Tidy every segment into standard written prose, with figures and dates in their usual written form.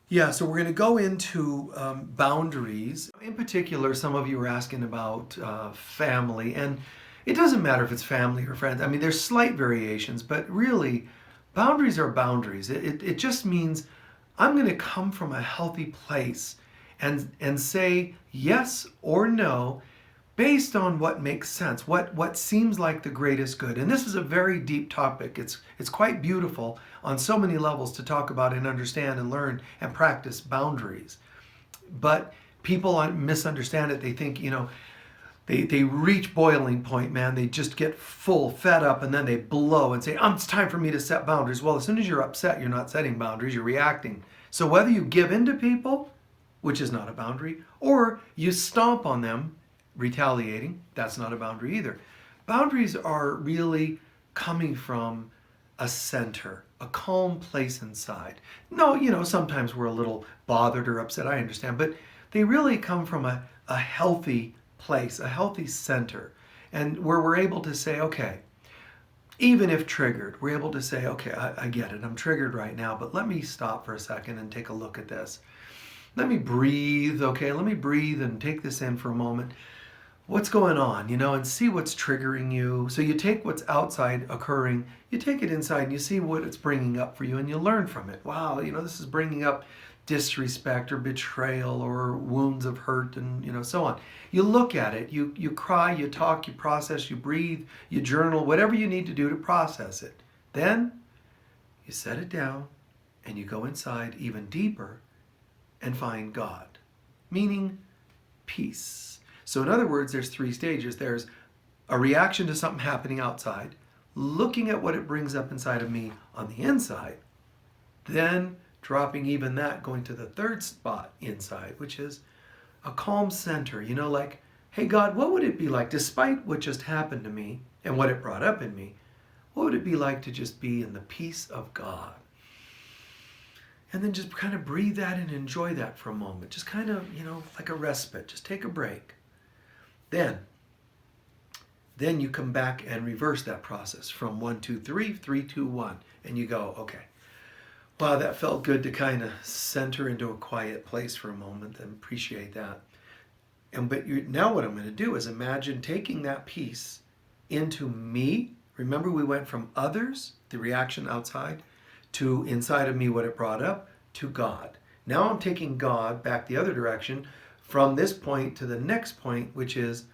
Yeah, so we're going to go into boundaries. In particular, some of you are asking about family, and it doesn't matter if it's family or friends. I mean, there's slight variations, but really, boundaries are boundaries. It just means I'm going to come from a healthy place and say yes or no based on what makes sense, what seems like the greatest good. And this is a very deep topic. It's quite beautiful on so many levels to talk about and understand and learn and practice boundaries. But people misunderstand it. They think, they reach boiling point, man. They just get full, fed up, and then they blow and say, it's time for me to set boundaries. Well, as soon as you're upset, you're not setting boundaries, you're reacting. So whether you give in to people, which is not a boundary, or you stomp on them, retaliating, that's not a boundary either. Boundaries are really coming from a center, a calm place inside. No, sometimes we're a little bothered or upset, I understand, but they really come from a healthy place, a healthy center, and where we're able to say, okay, even if triggered, we're able to say, okay, I get it, I'm triggered right now, but let me stop for a second and take a look at this. Let me breathe, okay? Let me breathe and take this in for a moment. What's going on, and see what's triggering you. So you take what's outside occurring, you take it inside and you see what it's bringing up for you and you learn from it. Wow, this is bringing up disrespect or betrayal or wounds of hurt and so on. You look at it, you cry, you talk, you process, you breathe, you journal, whatever you need to do to process it. Then you set it down and you go inside even deeper and find God, meaning peace. So in other words, there's three stages. There's a reaction to something happening outside, looking at what it brings up inside of me on the inside, then dropping even that, going to the third spot inside, which is a calm center. Like, hey God, what would it be like, despite what just happened to me and what it brought up in me, what would it be like to just be in the peace of God? And then just kind of breathe that and enjoy that for a moment. Just kind of, like a respite. Just take a break. Then you come back and reverse that process from 1, 2, 3, 3, 2, 1. And you go, okay, wow, that felt good to kind of center into a quiet place for a moment and appreciate that. Now what I'm going to do is imagine taking that peace into me. Remember, we went from others, the reaction outside, to inside of me, what it brought up, to God. Now I'm taking God back the other direction from this point to the next point, which is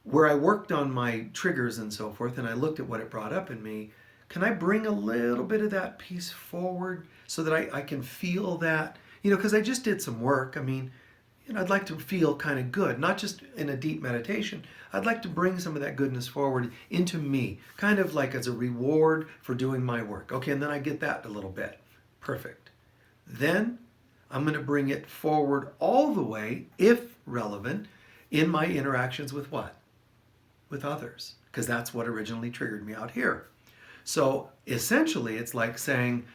where I worked on my triggers and so forth, and I looked at what it brought up in me. Can I bring a little bit of that peace forward so that I can feel that? Because I just did some work. I mean, I'd like to feel kind of good, not just in a deep meditation. I'd like to bring some of that goodness forward into me, kind of like as a reward for doing my work. Okay, and then I get that a little bit. Perfect. Then I'm going to bring it forward all the way, if relevant, in my interactions with what? With others, because that's what originally triggered me out here. So essentially, it's like saying,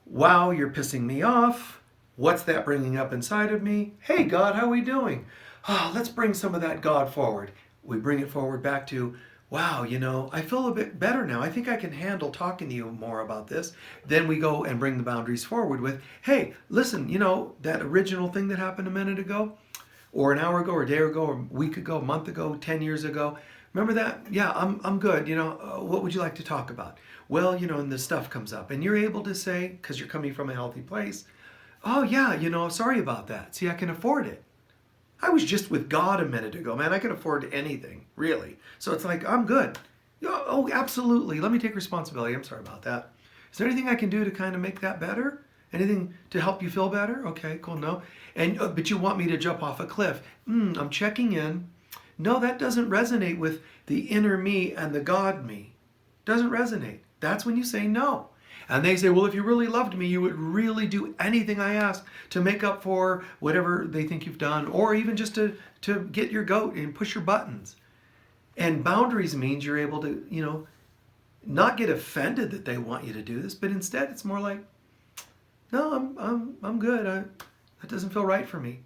wow, you're pissing me off. What's that bringing up inside of me? Hey, God, how are we doing? Let's bring some of that God forward. We bring it forward back to, wow, I feel a bit better now. I think I can handle talking to you more about this. Then we go and bring the boundaries forward with, hey, listen, that original thing that happened a minute ago, or an hour ago, or a day ago, or a week ago, a month ago, 10 years ago. Remember that? Yeah, I'm good. What would you like to talk about? Well, and this stuff comes up. And you're able to say, because you're coming from a healthy place, oh, yeah, sorry about that. See, I can afford it. I was just with God a minute ago, man. I can afford anything, really. So it's like, I'm good. Oh, absolutely. Let me take responsibility. I'm sorry about that. Is there anything I can do to kind of make that better? Anything to help you feel better? Okay, cool. No. But you want me to jump off a cliff. I'm checking in. No, that doesn't resonate with the inner me and the God me. Doesn't resonate. That's when you say no. And they say, well, if you really loved me, you would really do anything I ask to make up for whatever they think you've done, or even just to get your goat and push your buttons. And boundaries means you're able to, not get offended that they want you to do this, but instead it's more like, no, I'm good. That doesn't feel right for me.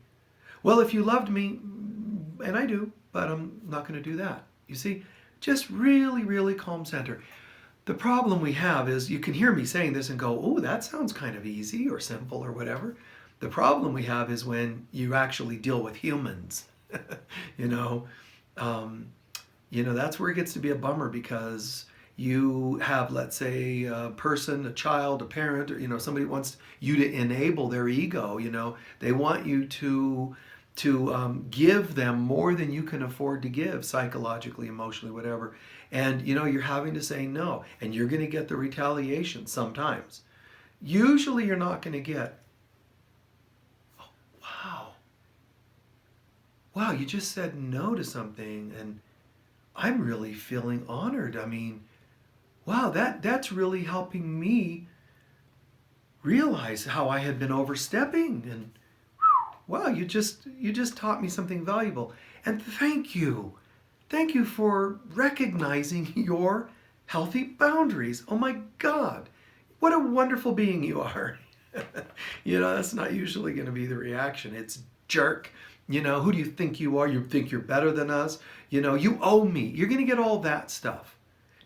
Well, if you loved me, and I do, but I'm not going to do that. You see, just really, really calm center. The problem we have is you can hear me saying this and go, oh, that sounds kind of easy or simple or whatever. The problem we have is when you actually deal with humans. you know, um, that's where it gets to be a bummer, because you have, let's say, a person, a child, a parent, or somebody wants you to enable their ego. They want you to give them more than you can afford to give, psychologically, emotionally, whatever. And you're having to say no, and you're going to get the retaliation sometimes. Usually you're not going to get, oh, wow, you just said no to something, and I'm really feeling honored. I mean, wow, that's really helping me realize how I had been overstepping, and wow, you just taught me something valuable. And thank you. Thank you for recognizing your healthy boundaries. Oh my God, what a wonderful being you are. That's not usually going to be the reaction. It's jerk. Who do you think you are? You think you're better than us? You owe me. You're going to get all that stuff.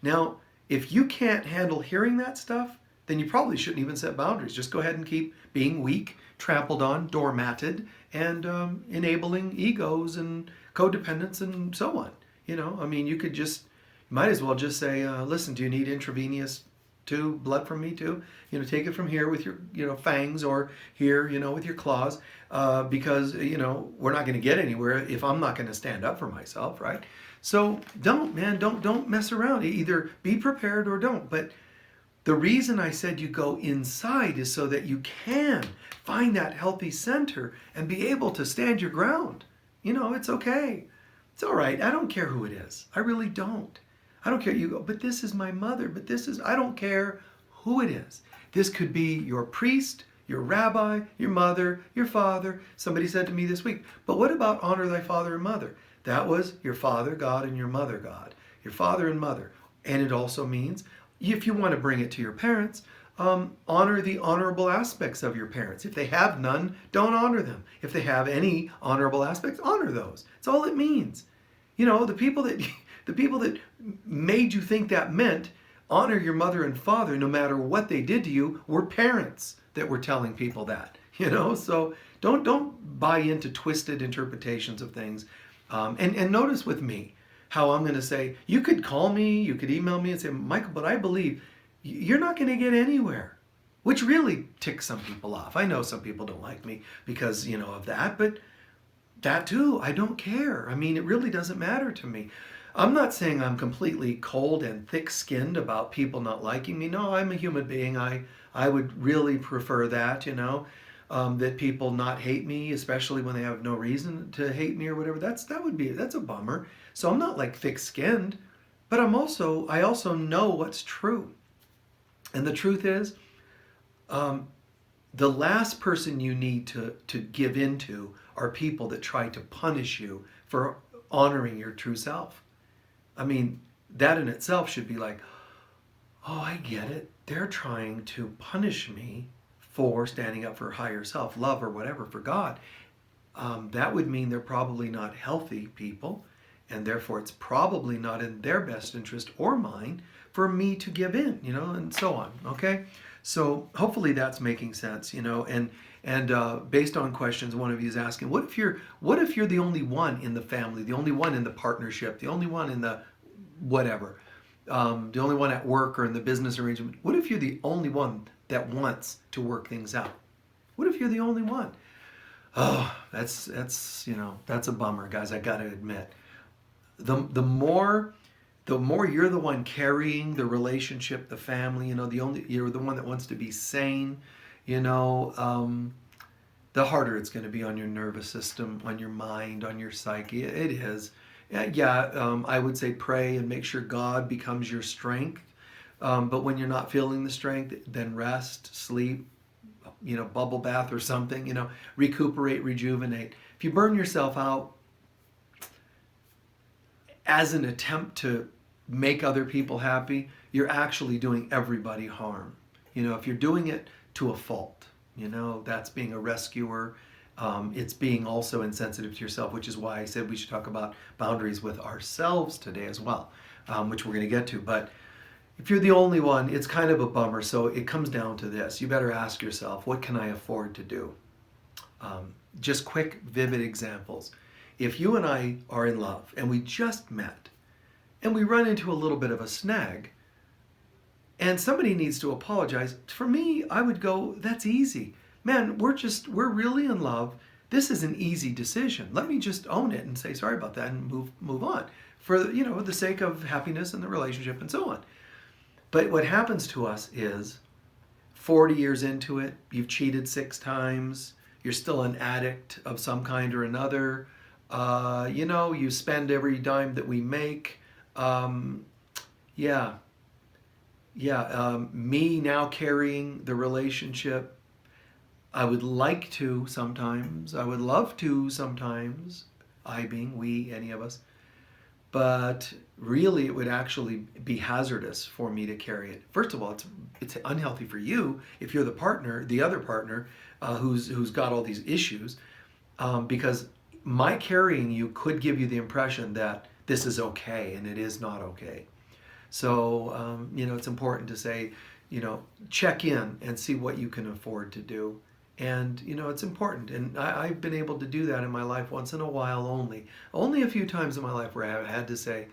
Now, if you can't handle hearing that stuff, then you probably shouldn't even set boundaries. Just go ahead and keep being weak, trampled on, doormatted, and enabling egos and codependence and so on. You might as well just say, listen, do you need intravenous blood from me too? Take it from here with your fangs, or here, with your claws, because, we're not going to get anywhere if I'm not going to stand up for myself, right? So don't mess around. Either be prepared or don't. But the reason I said you go inside is so that you can find that healthy center and be able to stand your ground. It's okay. It's all right. I don't care who it is. I really don't. I don't care. You go, but this is my mother, I don't care who it is. This could be your priest, your rabbi, your mother, your father. Somebody said to me this week, but what about honor thy father and mother? That was your father God and your mother God. Your father and mother. And it also means, if you want to bring it to your parents, honor the honorable aspects of your parents. If they have none, don't honor them. If they have any honorable aspects, honor those. That's all it means. The people that made you think that meant honor your mother and father no matter what they did to you were parents that were telling people that. So don't buy into twisted interpretations of things. And notice with me how I'm going to say, you could call me, you could email me and say, Michael, but I believe you're not going to get anywhere, which really ticks some people off. I know some people don't like me because, of that, but that too, I don't care. I mean, it really doesn't matter to me. I'm not saying I'm completely cold and thick-skinned about people not liking me. No, I'm a human being. I would really prefer that, that people not hate me, especially when they have no reason to hate me or whatever. That's a bummer. So I'm not like thick-skinned, but I also know what's true. And the truth is, the last person you need to give into are people that try to punish you for honoring your true self. I mean, that in itself should be like, oh, I get it. They're trying to punish me for standing up for higher self, love or whatever, for God. That would mean they're probably not healthy people, and therefore it's probably not in their best interest or mine for me to give in, and so on, okay? So hopefully that's making sense, and based on questions one of you is asking, what if you're the only one in the family, the only one in the partnership, the only one in the whatever, the only one at work or in the business arrangement? What if you're the only one that wants to work things out? What if you're the only one? Oh, that's a bummer, guys. I got to admit, the more you're the one carrying the relationship, the family, you're the one that wants to be sane, the harder it's going to be on your nervous system, on your mind, on your psyche. It is. I would say pray and make sure God becomes your strength. But when you're not feeling the strength, then rest, sleep, bubble bath or something, recuperate, rejuvenate. If you burn yourself out as an attempt to make other people happy, you're actually doing everybody harm. If you're doing it to a fault, that's being a rescuer. It's being also insensitive to yourself, which is why I said we should talk about boundaries with ourselves today as well, which we're going to get to. But If you're the only one, it's kind of a bummer. So it comes down to this. You better ask yourself, what can I afford to do? Just quick, vivid examples. If you and I are in love and we just met and we run into a little bit of a snag and somebody needs to apologize, for me, I would go, that's easy. Man, we're really in love. This is an easy decision. Let me just own it and say sorry about that and move on for the sake of happiness in the relationship and so on. But what happens to us is 40 years into it, you've cheated 6 times, you're still an addict of some kind or another. You spend every dime that we make. Me now carrying the relationship. I would like to sometimes. I would love to sometimes. I being we, any of us. But really, it would actually be hazardous for me to carry it. First of all, it's unhealthy for you if you're the partner, the other partner, who's got all these issues, because my carrying you could give you the impression that this is okay, and it is not okay. So it's important to say, check in and see what you can afford to do. And, it's important. And I've been able to do that in my life once in a while only a few times in my life where I've had to say,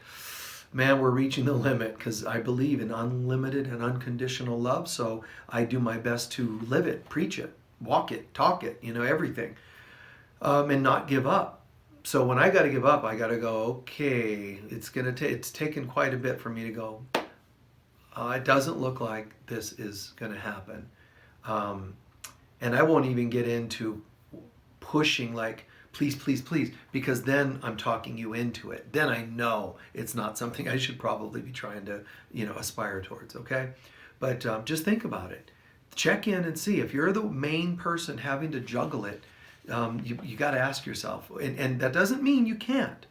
man, we're reaching the limit, because I believe in unlimited and unconditional love. So I do my best to live it, preach it, walk it, talk it, everything, and not give up. So when I got to give up, I got to go, okay, it's taken quite a bit for me to go, it doesn't look like this is going to happen. And I won't even get into pushing like, please, please, please, because then I'm talking you into it. Then I know it's not something I should probably be trying to, aspire towards, okay? But just think about it. Check in and see. If you're the main person having to juggle it, you got to ask yourself. And that doesn't mean you can't.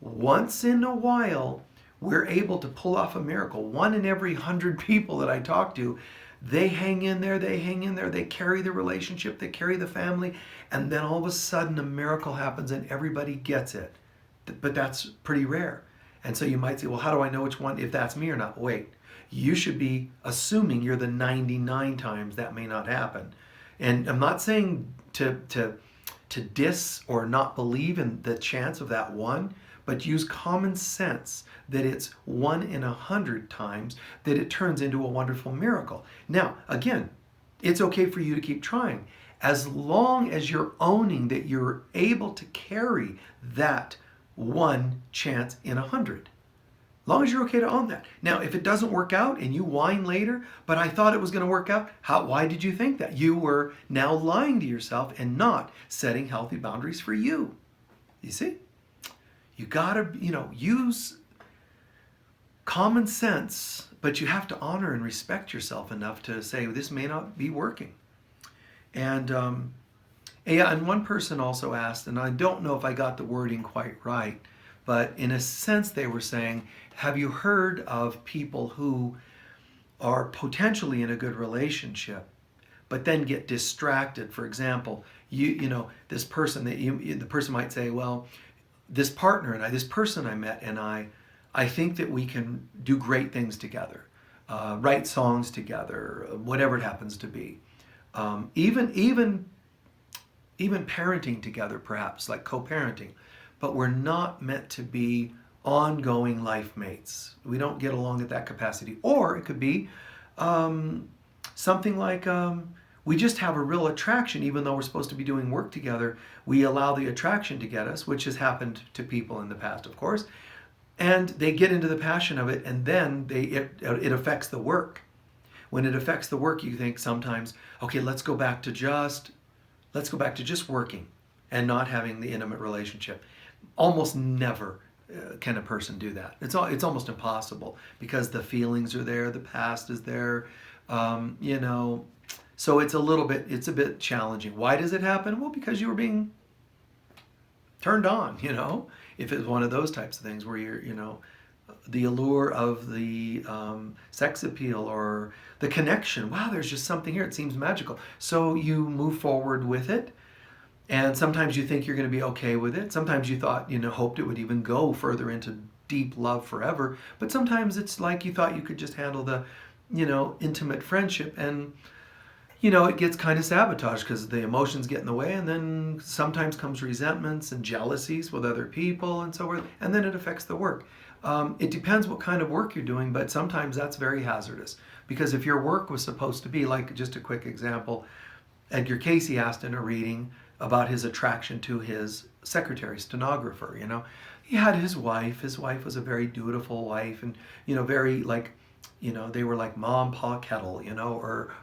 Once in a while, we're able to pull off a miracle. 1 in every 100 people that I talk to, they hang in there, they carry the relationship, they carry the family, and then all of a sudden a miracle happens and everybody gets it. But that's pretty rare. And so you might say, well, how do I know which one, if that's me or not? Wait, you should be assuming you're the 99 times that may not happen. And I'm not saying to diss or not believe in the chance of that one, but use common sense that it's 1 in 100 times that it turns into a wonderful miracle. Now, again, it's okay for you to keep trying as long as you're owning that you're able to carry that 1 chance in 100. As long as you're okay to own that. Now, if it doesn't work out and you whine later, but I thought it was going to work out, why did you think that? You were now lying to yourself and not setting healthy boundaries for you. You see? You got to, use common sense, but you have to honor and respect yourself enough to say, this may not be working. And one person also asked, and I don't know if I got the wording quite right, but in a sense they were saying, have you heard of people who are potentially in a good relationship, but then get distracted? For example, this person the person might say, well, this person I met and I think that we can do great things together, write songs together, whatever it happens to be. Even parenting together, perhaps, like co-parenting. But we're not meant to be ongoing life mates. We don't get along at that capacity. Or it could be something like we just have a real attraction, even though we're supposed to be doing work together. We allow the attraction to get us, which has happened to people in the past, of course. And they get into the passion of it, and then it affects the work. When it affects the work, you think sometimes, okay, let's go back to just working and not having the intimate relationship. Almost never can a person do that. It's almost impossible because the feelings are there, the past is there, So it's a bit challenging. Why does it happen? Well, because you were being turned on, if it's one of those types of things where you're, the allure of the sex appeal or the connection. Wow, there's just something here. It seems magical. So you move forward with it. And sometimes you think you're going to be okay with it. Sometimes you thought, hoped it would even go further into deep love forever, but sometimes it's like you thought you could just handle the, intimate friendship, and it gets kind of sabotaged because the emotions get in the way, and then sometimes comes resentments and jealousies with other people and so forth, and then it affects the work. It depends what kind of work you're doing, but sometimes that's very hazardous, because if your work was supposed to be, like, just a quick example, Edgar Casey asked in a reading about his attraction to his secretary, stenographer. He had his wife. His wife was a very dutiful wife, and very, like, they were like mom, pa, kettle,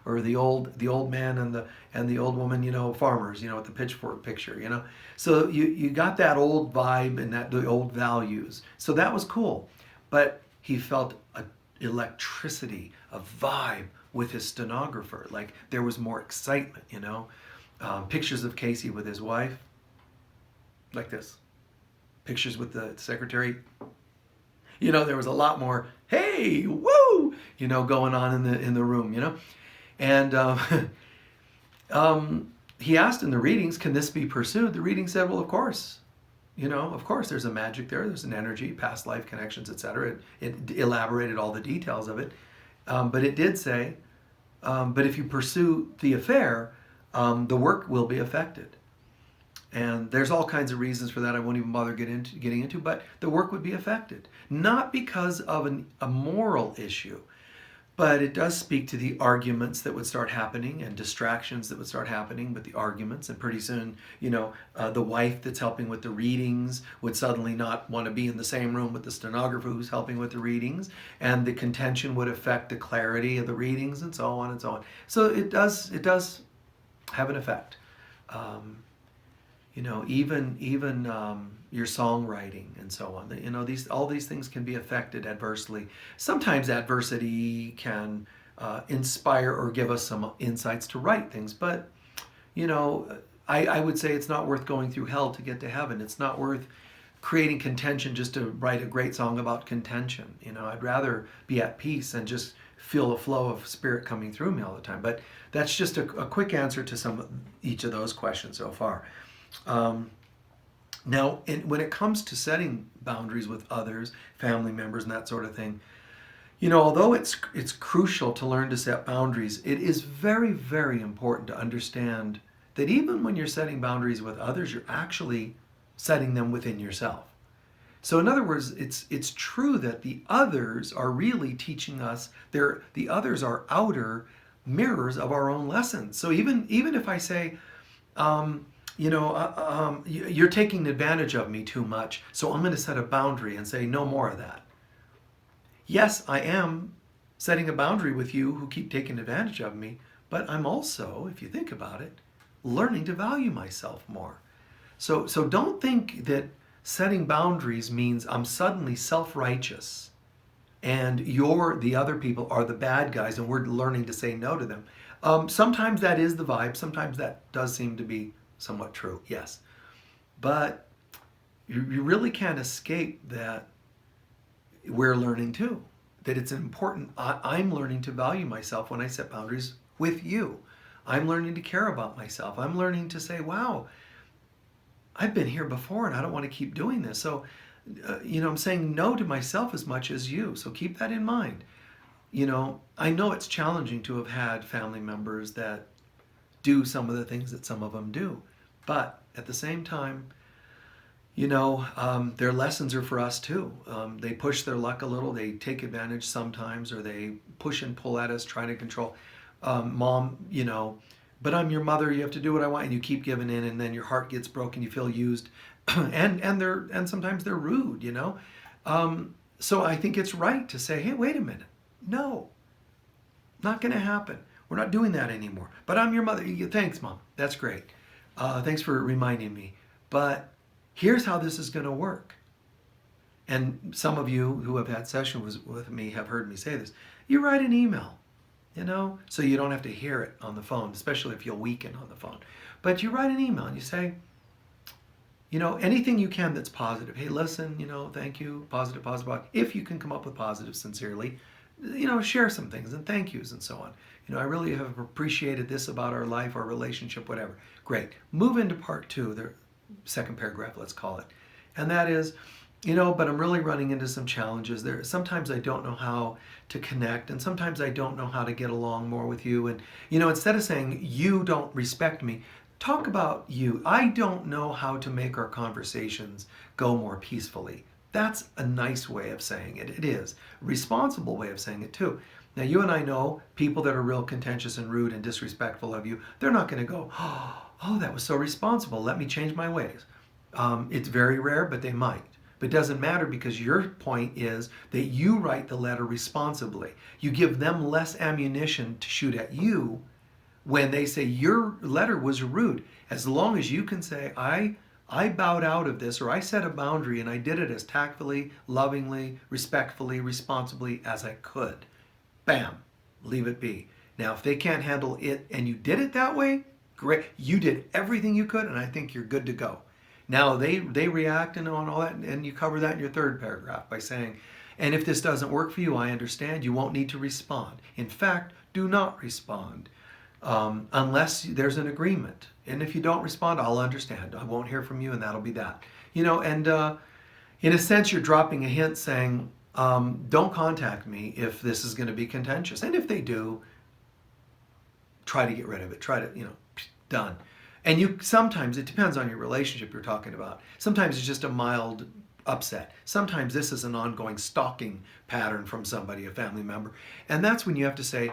or the old man and the old woman, farmers, with the pitchfork picture. So you got that old vibe and the old values. So that was cool, but he felt a electricity, a vibe with his stenographer. Like, there was more excitement. Pictures of Casey with his wife, like this. Pictures with the secretary. There was a lot more, hey, woo, going on in the room, And he asked in the readings, can this be pursued? The reading said, well, of course. Of course there's a magic there. There's an energy, past life connections, etc. It elaborated all the details of it. But it did say, but if you pursue the affair, the work will be affected. And there's all kinds of reasons for that I won't even bother getting into, but the work would be affected. Not because of a moral issue, but it does speak to the arguments that would start happening and distractions that would start happening with the arguments. And pretty soon, the wife that's helping with the readings would suddenly not want to be in the same room with the stenographer who's helping with the readings. And the contention would affect the clarity of the readings, and so on and so on. So it does have an effect. Even your songwriting and so on. All these things can be affected adversely. Sometimes adversity can inspire or give us some insights to write things, but I would say it's not worth going through hell to get to heaven. It's not worth creating contention just to write a great song about contention. I'd rather be at peace and just feel the flow of spirit coming through me all the time. But that's just a quick answer to each of those questions so far. Now, when it comes to setting boundaries with others, family members, and that sort of thing, although it's crucial to learn to set boundaries, it is very, very important to understand that even when you're setting boundaries with others, you're actually setting them within yourself. So in other words, it's true that the others are really teaching us. The others are outer mirrors of our own lessons. So even if I say, you're taking advantage of me too much, so I'm going to set a boundary and say no more of that. Yes, I am setting a boundary with you who keep taking advantage of me, but I'm also, if you think about it, learning to value myself more. So don't think that setting boundaries means I'm suddenly self-righteous and the other people are the bad guys and we're learning to say no to them. Sometimes that is the vibe. Sometimes that does seem to be somewhat true, yes. But you really can't escape that we're learning too. That it's important. I'm learning to value myself when I set boundaries with you. I'm learning to care about myself. I'm learning to say, wow, I've been here before and I don't want to keep doing this. So, I'm saying no to myself as much as you. So keep that in mind. I know it's challenging to have had family members that do some of the things that some of them do. But at the same time, their lessons are for us too. They push their luck a little. They take advantage sometimes, or they push and pull at us, trying to control. Mom, but I'm your mother. You have to do what I want, and you keep giving in, and then your heart gets broken. You feel used, and sometimes they're rude. So I think it's right to say, hey, wait a minute, no, not going to happen. We're not doing that anymore. But I'm your mother. Thanks, Mom. That's great. Thanks for reminding me. But here's how this is going to work. And some of you who have had sessions with me have heard me say this. You write an email, so you don't have to hear it on the phone, especially if you'll weaken on the phone. But you write an email and you say, anything you can that's positive. Hey, listen, thank you, positive. If you can come up with positive sincerely, share some things and thank yous and so on. I really have appreciated this about our life, our relationship, whatever. Great. Move into part 2, the second paragraph, let's call it. And that is, but I'm really running into some challenges there. Sometimes I don't know how to connect, and sometimes I don't know how to get along more with you. And, instead of saying, you don't respect me, talk about you. I don't know how to make our conversations go more peacefully. That's a nice way of saying it. It is a responsible way of saying it, too. Now, you and I know people that are real contentious and rude and disrespectful of you, they're not going to go, oh, that was so responsible. Let me change my ways. It's very rare, but they might. But it doesn't matter, because your point is that you write the letter responsibly. You give them less ammunition to shoot at you when they say your letter was rude. As long as you can say, I bowed out of this, or I set a boundary and I did it as tactfully, lovingly, respectfully, responsibly as I could. Bam, leave it be. Now, if they can't handle it and you did it that way, great. You did everything you could, and I think you're good to go. Now, they react and all that, and you cover that in your third paragraph by saying, and if this doesn't work for you, I understand. You won't need to respond. In fact, do not respond unless there's an agreement. And if you don't respond, I'll understand. I won't hear from you, and that'll be that. And in a sense, you're dropping a hint saying, don't contact me if this is going to be contentious. And if they do, try to get rid of it. Try to, done. And sometimes, it depends on your relationship you're talking about. Sometimes it's just a mild upset. Sometimes this is an ongoing stalking pattern from somebody, a family member. And that's when you have to say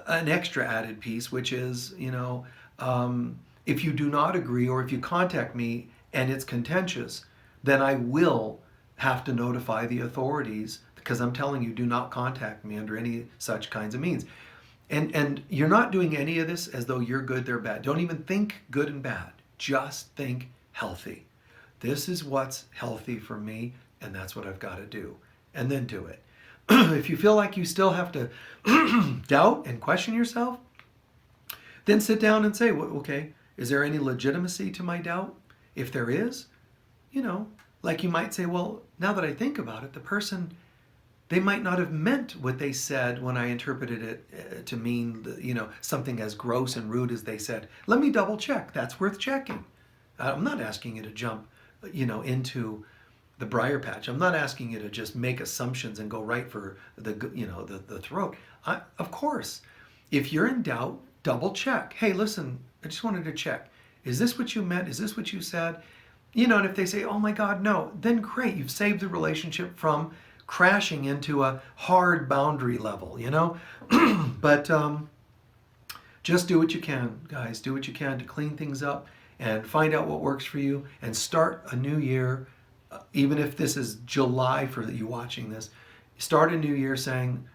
an extra added piece, which is, if you do not agree, or if you contact me and it's contentious, then I will have to notify the authorities, because I'm telling you, do not contact me under any such kinds of means. And you're not doing any of this as though you're good, they're bad. Don't even think good and bad. Just think healthy. This is what's healthy for me, and that's what I've got to do. And then do it. If you feel like you still have to doubt and question yourself, then sit down and say, well, okay, is there any legitimacy to my doubt? If there is, like you might say, well, now that I think about it, the person, they might not have meant what they said when I interpreted it to mean, something as gross and rude as they said. Let me double check. That's worth checking. I'm not asking you to jump, into the briar patch. I'm not asking you to just make assumptions and go right for the throat. Of course, if you're in doubt, double check. Hey, listen, I just wanted to check. Is this what you meant? Is this what you said? And if they say, oh my God, no, then great. You've saved the relationship from crashing into a hard boundary level, But just do what you can, guys. Do what you can to clean things up and find out what works for you, and start a new year. Even if this is July for you watching this, start a new year saying,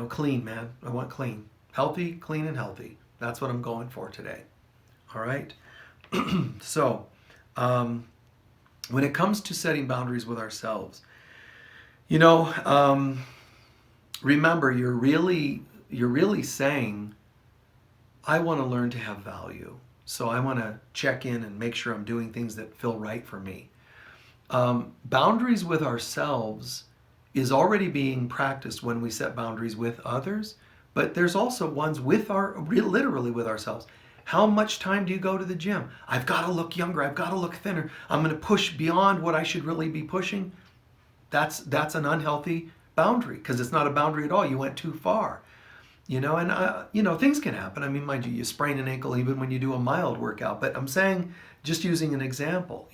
clean, man. I want clean. Healthy, clean, and healthy. That's what I'm going for today. All right? So, when it comes to setting boundaries with ourselves, remember, you're really saying, I want to learn to have value. So I want to check in and make sure I'm doing things that feel right for me. Boundaries with ourselves is already being practiced when we set boundaries with others, but there's also ones literally with ourselves. How much time do you go to the gym? I've got to look younger. I've got to look thinner. I'm going to push beyond what I should really be pushing. That's an unhealthy boundary, because it's not a boundary at all. You went too far. Things can happen. I mean, mind you, you sprain an ankle even when you do a mild workout. But I'm saying, just using an example,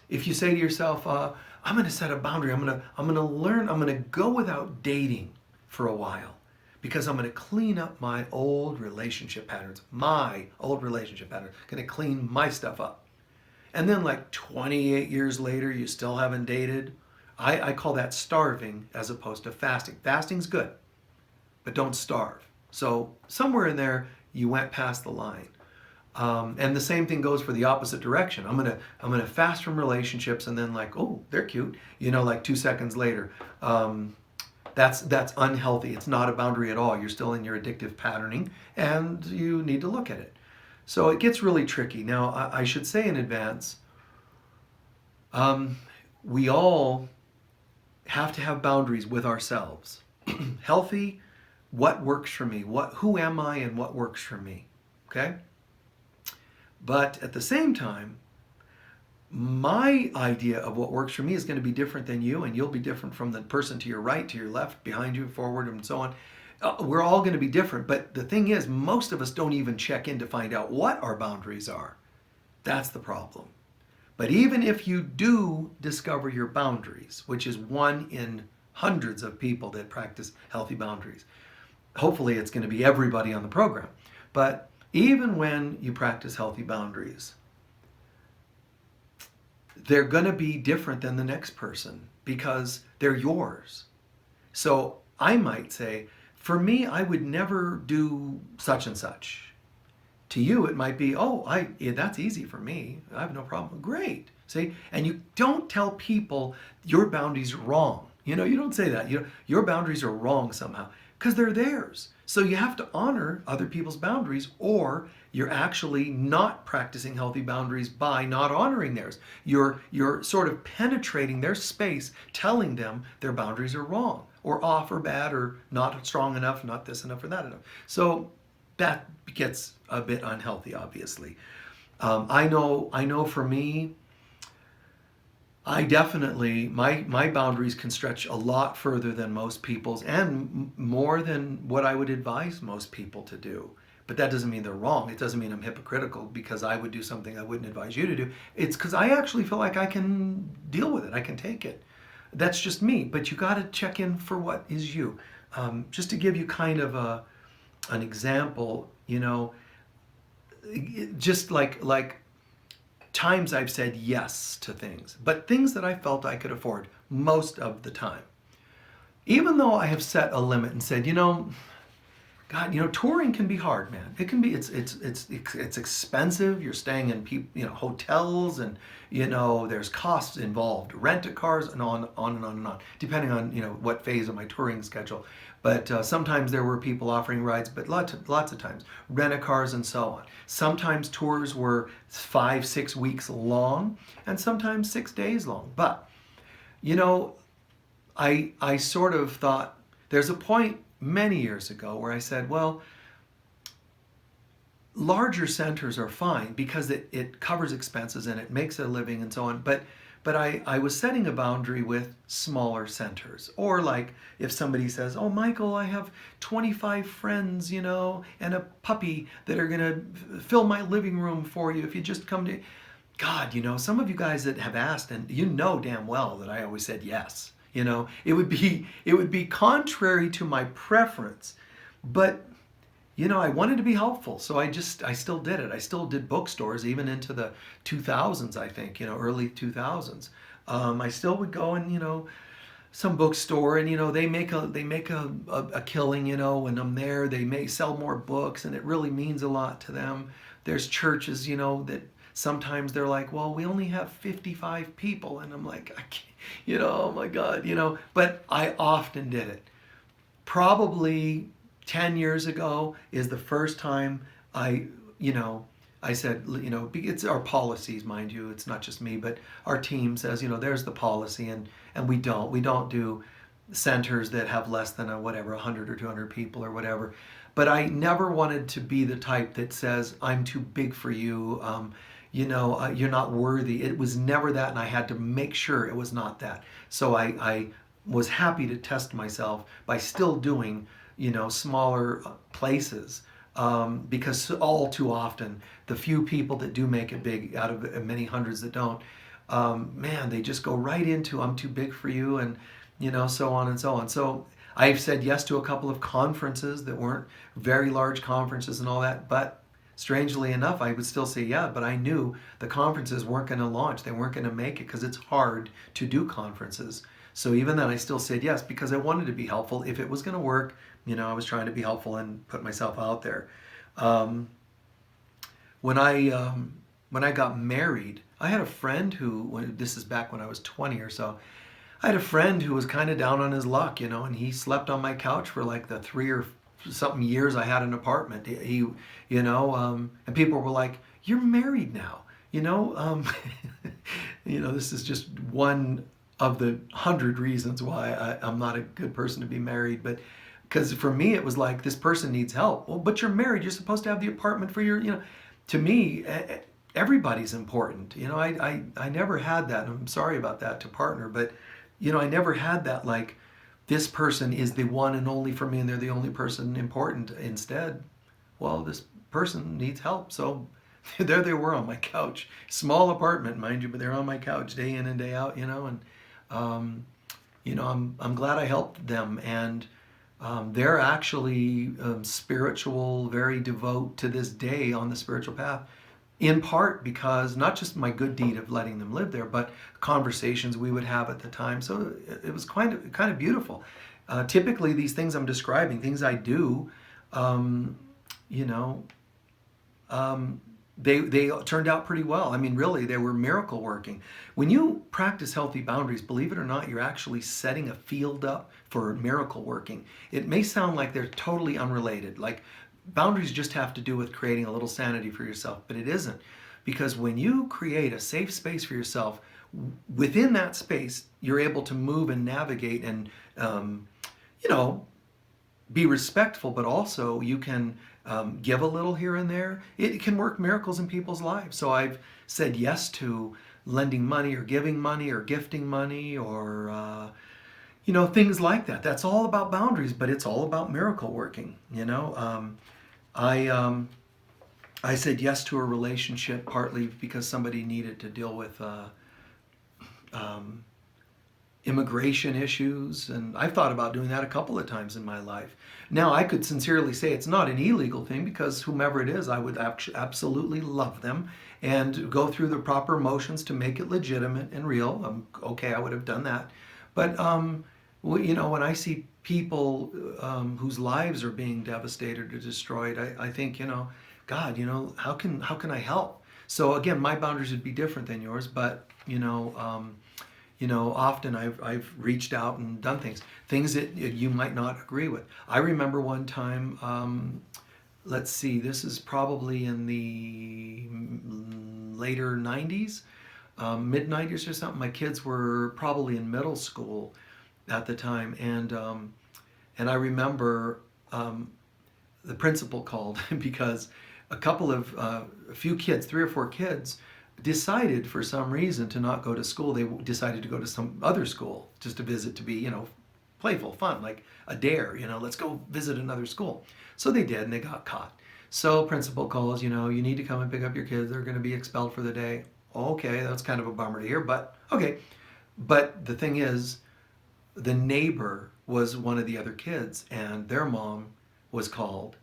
if you say to yourself, I'm going to set a boundary. I'm going to learn. I'm going to go without dating for a while, because I'm going to clean up my old relationship patterns. I'm going to clean my stuff up. And then like 28 years later, you still haven't dated. I call that starving as opposed to fasting. Fasting's good, but don't starve. So somewhere in there, you went past the line. And the same thing goes for the opposite direction. I'm gonna fast from relationships, and then like, oh, they're cute. Like 2 seconds later. That's unhealthy. It's not a boundary at all. You're still in your addictive patterning, and you need to look at it. So it gets really tricky. Now, I should say in advance, we all have to have boundaries with ourselves. Healthy, what works for me? Who am I and what works for me? Okay? But at the same time, my idea of what works for me is going to be different than you, and you'll be different from the person to your right, to your left, behind you, forward, and so on. We're all going to be different, but the thing is, most of us don't even check in to find out what our boundaries are. That's the problem. But even if you do discover your boundaries, which is one in hundreds of people that practice healthy boundaries, hopefully it's going to be everybody on the program. But even when you practice healthy boundaries, they're going to be different than the next person because they're yours. So I might say, for me, I would never do such and such. To you, it might be, that's easy for me. I have no problem. Great. See? And you don't tell people your boundaries are wrong. You don't say that. Your boundaries are wrong somehow because they're theirs. So you have to honor other people's boundaries, or you're actually not practicing healthy boundaries by not honoring theirs. You're sort of penetrating their space, telling them their boundaries are wrong or off or bad or not strong enough, not this enough or that enough. So that gets a bit unhealthy, obviously. I know for me, I definitely, my boundaries can stretch a lot further than most people's and more than what I would advise most people to do. But that doesn't mean they're wrong. It doesn't mean I'm hypocritical because I would do something I wouldn't advise you to do. It's because I actually feel like I can deal with it. I can take it. That's just me. But you got to check in for what is you. Just to give you kind of an example, just like times I've said yes to things, but things that I felt I could afford most of the time. Even though I have set a limit and said, God, touring can be hard, man. It can be. It's expensive. You're staying in hotels, and there's costs involved, rent-a-cars, and on and on and on, depending on what phase of my touring schedule. But sometimes there were people offering rides, but lots of times rent-a-cars and so on. Sometimes tours were 5-6 weeks long, and sometimes 6 days long. But I sort of thought there's a point many years ago where I said, well, larger centers are fine because it covers expenses and it makes a living and so on. But I was setting a boundary with smaller centers. Or like if somebody says, oh, Michael, I have 25 friends, and a puppy that are going to fill my living room for you if you just come to... God, some of you guys that have asked, and damn well that I always said yes. It would be contrary to my preference, but I wanted to be helpful, so I still did it. I still did bookstores even into the 2000s, I think, early 2000s. I still would go in, some bookstore, and they make a killing, when I'm there. They may sell more books, and it really means a lot to them. There's churches, that sometimes they're like, well, we only have 55 people, and I'm like, I can't. Oh my God, but I often did it. Probably 10 years ago is the first time I said, it's our policies, mind you, it's not just me, but our team says, there's the policy, and we don't do centers that have less than 100 or 200 people or whatever. But I never wanted to be the type that says, I'm too big for you, you're not worthy. It was never that, and I had to make sure it was not that. So I was happy to test myself by still doing, smaller places, because all too often, the few people that do make it big out of many hundreds that don't, man, they just go right into, I'm too big for you, and, so on and so on. So I've said yes to a couple of conferences that weren't very large conferences and all that, but strangely enough, I would still say yeah, but I knew the conferences weren't going to launch. They weren't going to make it because it's hard to do conferences. So even then, I still said yes because I wanted to be helpful. If it was going to work, I was trying to be helpful and put myself out there. When I got married, I had a friend this is back when I was 20 or so, I had a friend who was kind of down on his luck, and he slept on my couch for like the 3 or something years I had an apartment. And people were like, "You're married now." This is just one of the 100 reasons why I'm not a good person to be married. But because for me, it was like, this person needs help. Well, but you're married. You're supposed to have the apartment for your, To me, everybody's important. I never had that, and I'm sorry about that to partner, but I never had that, like, this person is the one and only for me and they're the only person important. Instead, well, this person needs help. So there they were on my couch. Small apartment, mind you, but they're on my couch day in and day out, and I'm glad I helped them. And they're actually spiritual, very devout to this day on the spiritual path, in part because not just my good deed of letting them live there, but conversations we would have at the time. So it was kind of beautiful. Typically, these things I'm describing, things I do, you know, they turned out pretty well. I mean, really, they were miracle working. When you practice healthy boundaries, believe it or not, you're actually setting a field up for miracle working. It may sound like they're totally unrelated, like boundaries just have to do with creating a little sanity for yourself, but it isn't. Because when you create a safe space for yourself, within that space, you're able to move and navigate and, be respectful, but also you can give a little here and there. It can work miracles in people's lives. So I've said yes to lending money or giving money or gifting money or, things like that. That's all about boundaries, but it's all about miracle working, I said yes to a relationship partly because somebody needed to deal with immigration issues, and I've thought about doing that a couple of times in my life. Now, I could sincerely say it's not an illegal thing because whomever it is, I would absolutely love them and go through the proper motions to make it legitimate and real. Okay, I would have done that. But, when I see people whose lives are being devastated or destroyed, I think, God, how can I help? So again, my boundaries would be different than yours, but often I've reached out and done things that you might not agree with. I remember one time, let's see, this is probably in the later 90s, mid 90s or something. My kids were probably in middle school at the time, and I remember the principal called because a few kids, 3 or 4 kids, decided for some reason to not go to school. They decided to go to some other school just to visit, to be, playful, fun, like a dare, let's go visit another school. So they did, and they got caught. So principal calls, you need to come and pick up your kids. They're going to be expelled for the day. Okay, that's kind of a bummer to hear, but okay. But the thing is, the neighbor was one of the other kids, and their mom was called,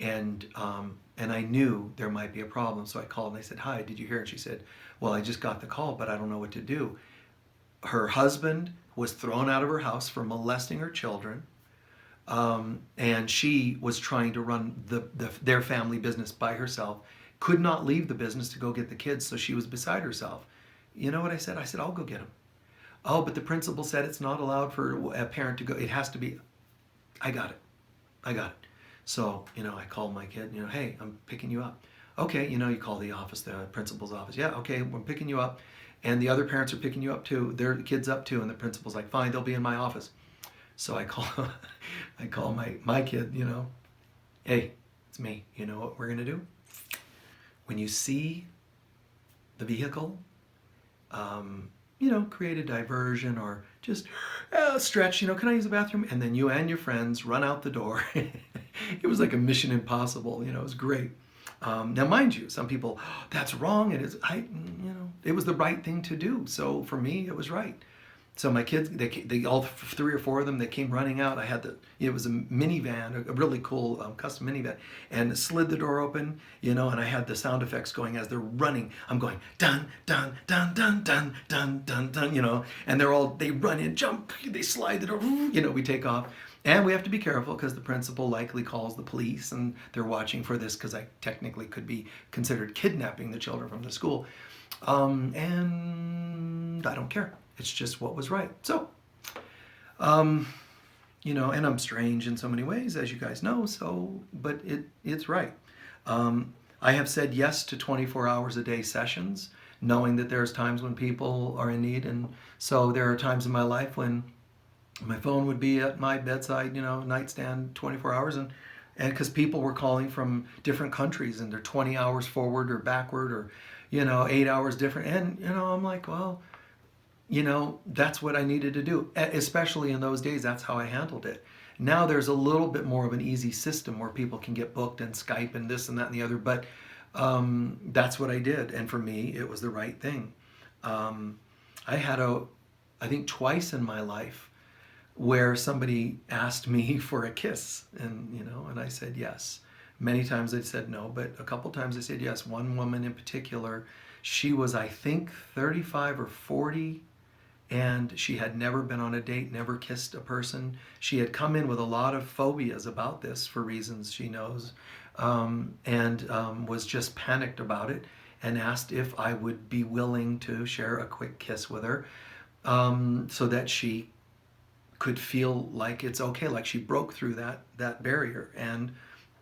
and I knew there might be a problem. So I called and I said, "Hi, did you hear?" And she said, "Well, I just got the call, but I don't know what to do." Her husband was thrown out of her house for molesting her children, and she was trying to run their family business by herself, could not leave the business to go get the kids, so she was beside herself. You know what I said? I said, "I'll go get them." "Oh, but the principal said it's not allowed for a parent to go. It has to be." I got it. So, I called my kid, "Hey, I'm picking you up." "Okay," you call the office, the principal's office. "Yeah, okay, I'm picking you up. And the other parents are picking you up too. Their kids up too." And the principal's like, "Fine, they'll be in my office." So I call my kid, "Hey, it's me. You know what we're going to do? When you see the vehicle, create a diversion or just stretch, "Can I use the bathroom?" And then you and your friends run out the door. It was like a Mission Impossible, it was great. Now, mind you, some people, "That's wrong." It was the right thing to do. So for me, it was right. So my kids, they all 3 or 4 of them, they came running out. I had it was a minivan, a really cool custom minivan, and slid the door open, and I had the sound effects going as they're running. I'm going dun dun dun dun dun dun dun dun, and they run in, jump, they slide the door, we take off. And we have to be careful because the principal likely calls the police and they're watching for this because I technically could be considered kidnapping the children from the school. And I don't care. It's just what was right. So, and I'm strange in so many ways, as you guys know, but it's right. I have said yes to 24 hours a day sessions, knowing that there's times when people are in need. And so there are times in my life when my phone would be at my bedside, nightstand 24 hours. And because people were calling from different countries and they're 20 hours forward or backward or, 8 hours different. And, I'm like, well, that's what I needed to do. Especially in those days, that's how I handled it. Now there's a little bit more of an easy system where people can get booked and Skype and this and that and the other. But that's what I did. And for me, it was the right thing. I had I think twice in my life where somebody asked me for a kiss, and I said yes. Many times they said no, but a couple times I said yes. One woman in particular, she was, I think, 35 or 40, and she had never been on a date, never kissed a person. She had come in with a lot of phobias about this for reasons she knows, and was just panicked about it, and asked if I would be willing to share a quick kiss with her, so that she could feel like it's okay, like she broke through that barrier. And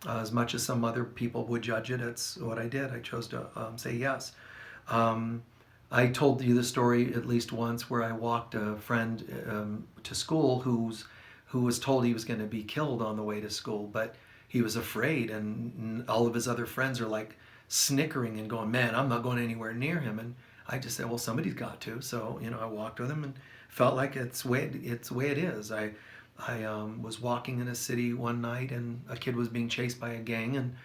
as much as some other people would judge it, it's what I did. I chose to say yes. I told you the story at least once where I walked a friend to school who was told he was going to be killed on the way to school, but he was afraid, and all of his other friends are like snickering and going, man, I'm not going anywhere near him. And I just said, well, somebody's got to. So, I walked with him and felt like it's the way it is. I was walking in a city one night, and a kid was being chased by a gang, and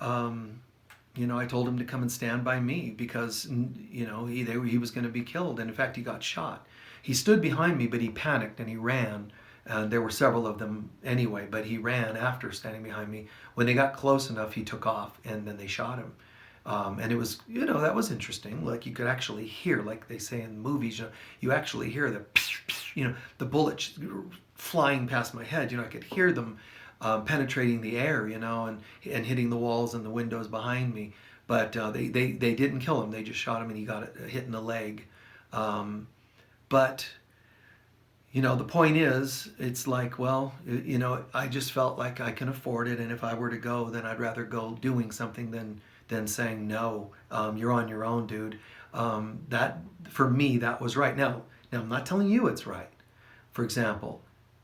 I told him to come and stand by me because he was going to be killed, and in fact he got shot. He stood behind me, but he panicked and he ran. There were several of them anyway, but he ran after standing behind me. When they got close enough, he took off, and then they shot him. And it was, that was interesting. Like, you could actually hear, like they say in movies, you actually hear the bullets flying past my head. I could hear them penetrating the air, and hitting the walls and the windows behind me. But they didn't kill him. They just shot him, and he got hit in the leg. But the point is, it's like, well, I just felt like I can afford it, and if I were to go, then I'd rather go doing something than saying no. You're on your own, dude. That, for me, that was right. Now I'm not telling you it's right. For example,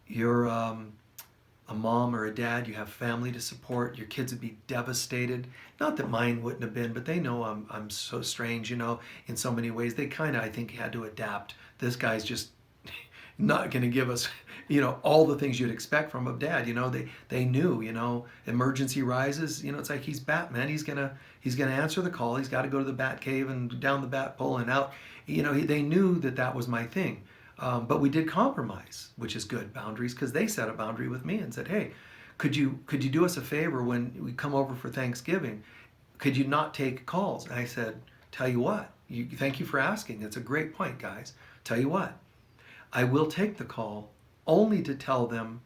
you're a mom or a dad, you have family to support, your kids would be devastated. Not that mine wouldn't have been, but they know I'm so strange, in so many ways. They kind of, I think, had to adapt. This guy's just not going to give us, all the things you'd expect from a dad. They knew, emergency rises, it's like he's Batman. He's gonna answer the call. He's got to go to the bat cave and down the bat pole and out. They knew that was my thing. But we did compromise, which is good, boundaries, because they set a boundary with me and said, hey, could you do us a favor when we come over for Thanksgiving? Could you not take calls? And I said, tell you what, thank you for asking. It's a great point, guys. Tell you what, I will take the call only to tell them,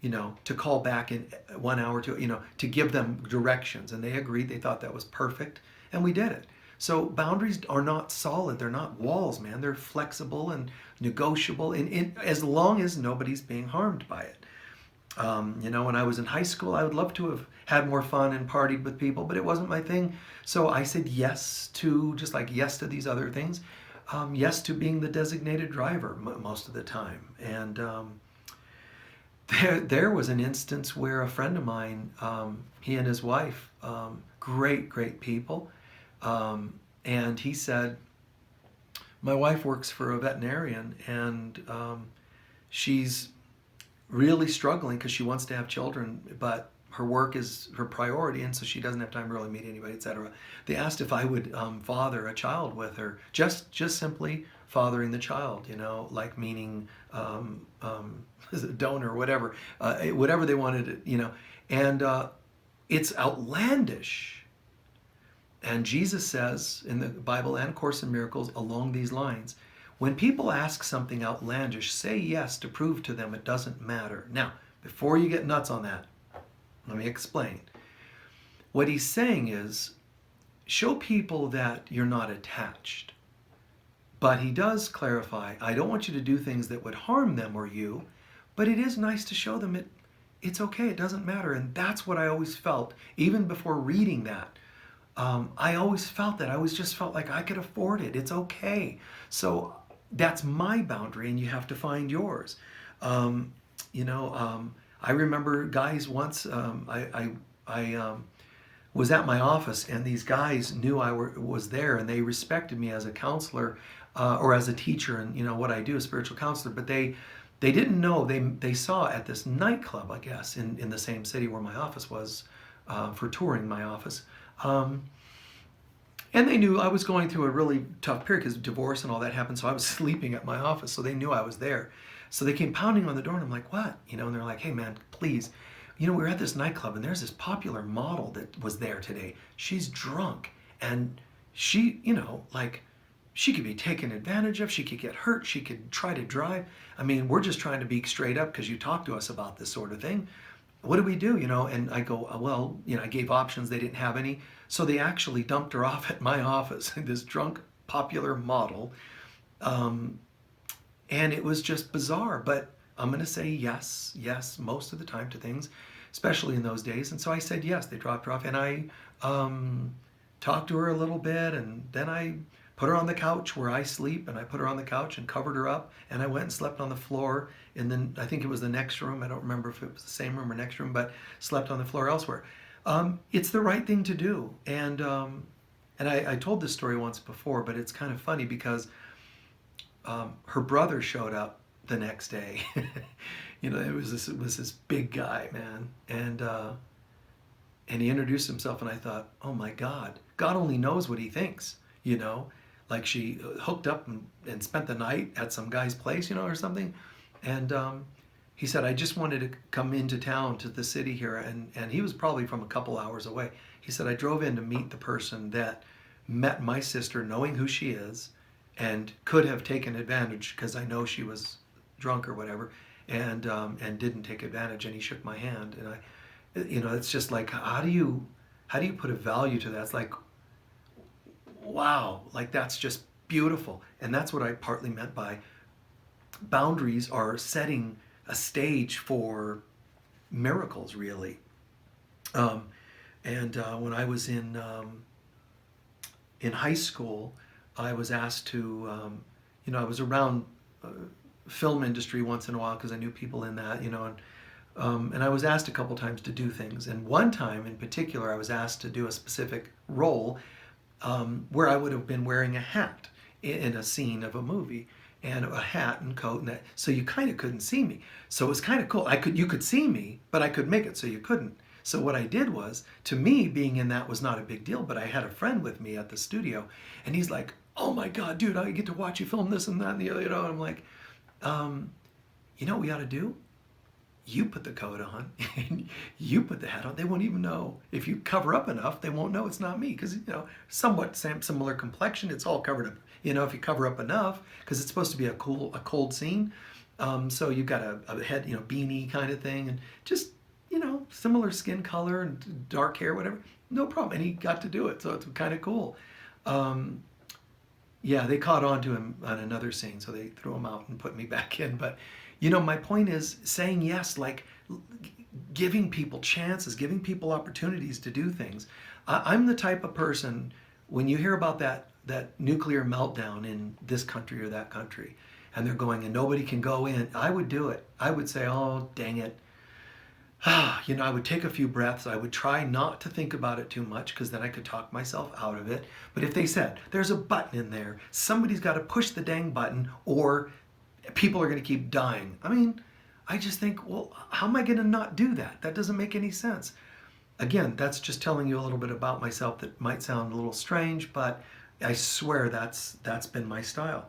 to call back in 1 hour to give them directions. And they agreed. They thought that was perfect. And we did it. So boundaries are not solid. They're not walls, man. They're flexible and negotiable, as long as nobody's being harmed by it. When I was in high school, I would love to have had more fun and partied with people, but it wasn't my thing. So I said yes to, just like yes to these other things, yes to being the designated driver most of the time. And there was an instance where a friend of mine, he and his wife, great people, and he said, my wife works for a veterinarian, and she's really struggling because she wants to have children, but her work is her priority, and so she doesn't have time to really meet anybody, etc. They asked if I would father a child with her, just simply fathering the child, like meaning as a donor, whatever they wanted, and it's outlandish. And Jesus says in the Bible and Course in Miracles along these lines, when people ask something outlandish, say yes to prove to them it doesn't matter. Now, before you get nuts on that, let me explain. What he's saying is, show people that you're not attached. But he does clarify, I don't want you to do things that would harm them or you, but it is nice to show them it's okay, it doesn't matter. And that's what I always felt, even before reading that. I always felt that. I always just felt like I could afford it. It's okay. So that's my boundary, and you have to find yours. I remember guys once, I was at my office, and these guys knew was there, and they respected me as a counselor or as a teacher, and what I do, a spiritual counselor. But they didn't know. They saw at this nightclub, I guess, in the same city where my office was, for touring my office. And they knew I was going through a really tough period because divorce and all that happened. So I was sleeping at my office. So they knew I was there. So they came pounding on the door, and I'm like, what? And they're like, hey, man, please. We were at this nightclub, and there's this popular model that was there today. She's drunk, and she, she could be taken advantage of. She could get hurt. She could try to drive. I mean, we're just trying to be straight up because you talked to us about this sort of thing. What do we do? And I go, well, I gave options. They didn't have any. So they actually dumped her off at my office, this drunk, popular model. And it was just bizarre. But I'm going to say yes, most of the time to things, especially in those days. And so I said yes. They dropped her off. And I talked to her a little bit. And then I put her on the couch where I sleep. And I put her on the couch and covered her up. And I went and slept on the floor. And then I think it was the next room. I don't remember if it was the same room or next room, but slept on the floor elsewhere. It's the right thing to do. And I told this story once before, but it's kind of funny because her brother showed up the next day. It was this big guy, man. And he introduced himself, and I thought, oh my God only knows what he thinks, like she hooked up and spent the night at some guy's place, or something. And he said, I just wanted to come into town to the city here. And he was probably from a couple hours away. He said, I drove in to meet the person that met my sister, knowing who she is, and could have taken advantage because I know she was drunk or whatever, and didn't take advantage. And he shook my hand. And it's just like, how do you put a value to that? It's like, wow, like that's just beautiful. And that's what I partly meant by boundaries are setting a stage for miracles, really. When I was in high school, I was asked to, I was around film industry once in a while because I knew people in that, and I was asked a couple times to do things. And one time in particular, I was asked to do a specific role where I would have been wearing a hat in a scene of a movie, and a hat and coat, and that, so you kind of couldn't see me. So it was kind of cool. You could see me, but I could make it so you couldn't. So what I did was, to me, being in that was not a big deal. But I had a friend with me at the studio, and he's like, "Oh my God, dude, I get to watch you film this and that and the other." And I'm like, "You know what we ought to do? You put the coat on, and you put the hat on. They won't even know. If you cover up enough, they won't know it's not me, because somewhat similar complexion. It's all covered up. If you cover up enough, because it's supposed to be a cold scene. So you've got a head, beanie kind of thing, and just similar skin color and dark hair, whatever. No problem. And he got to do it, so it's kind of cool. Yeah, they caught on to him on another scene, so they threw him out and put me back in. But my point is saying yes, like giving people chances, giving people opportunities to do things. I'm the type of person, when you hear about that nuclear meltdown in this country or that country, and they're going and nobody can go in, I would do it. I would say, oh, dang it. I would take a few breaths. I would try not to think about it too much, because then I could talk myself out of it. But if they said, there's a button in there, somebody's got to push the dang button, or people are going to keep dying. I mean, I just think, well, how am I going to not do that? That doesn't make any sense. Again, that's just telling you a little bit about myself that might sound a little strange, but I swear that's been my style.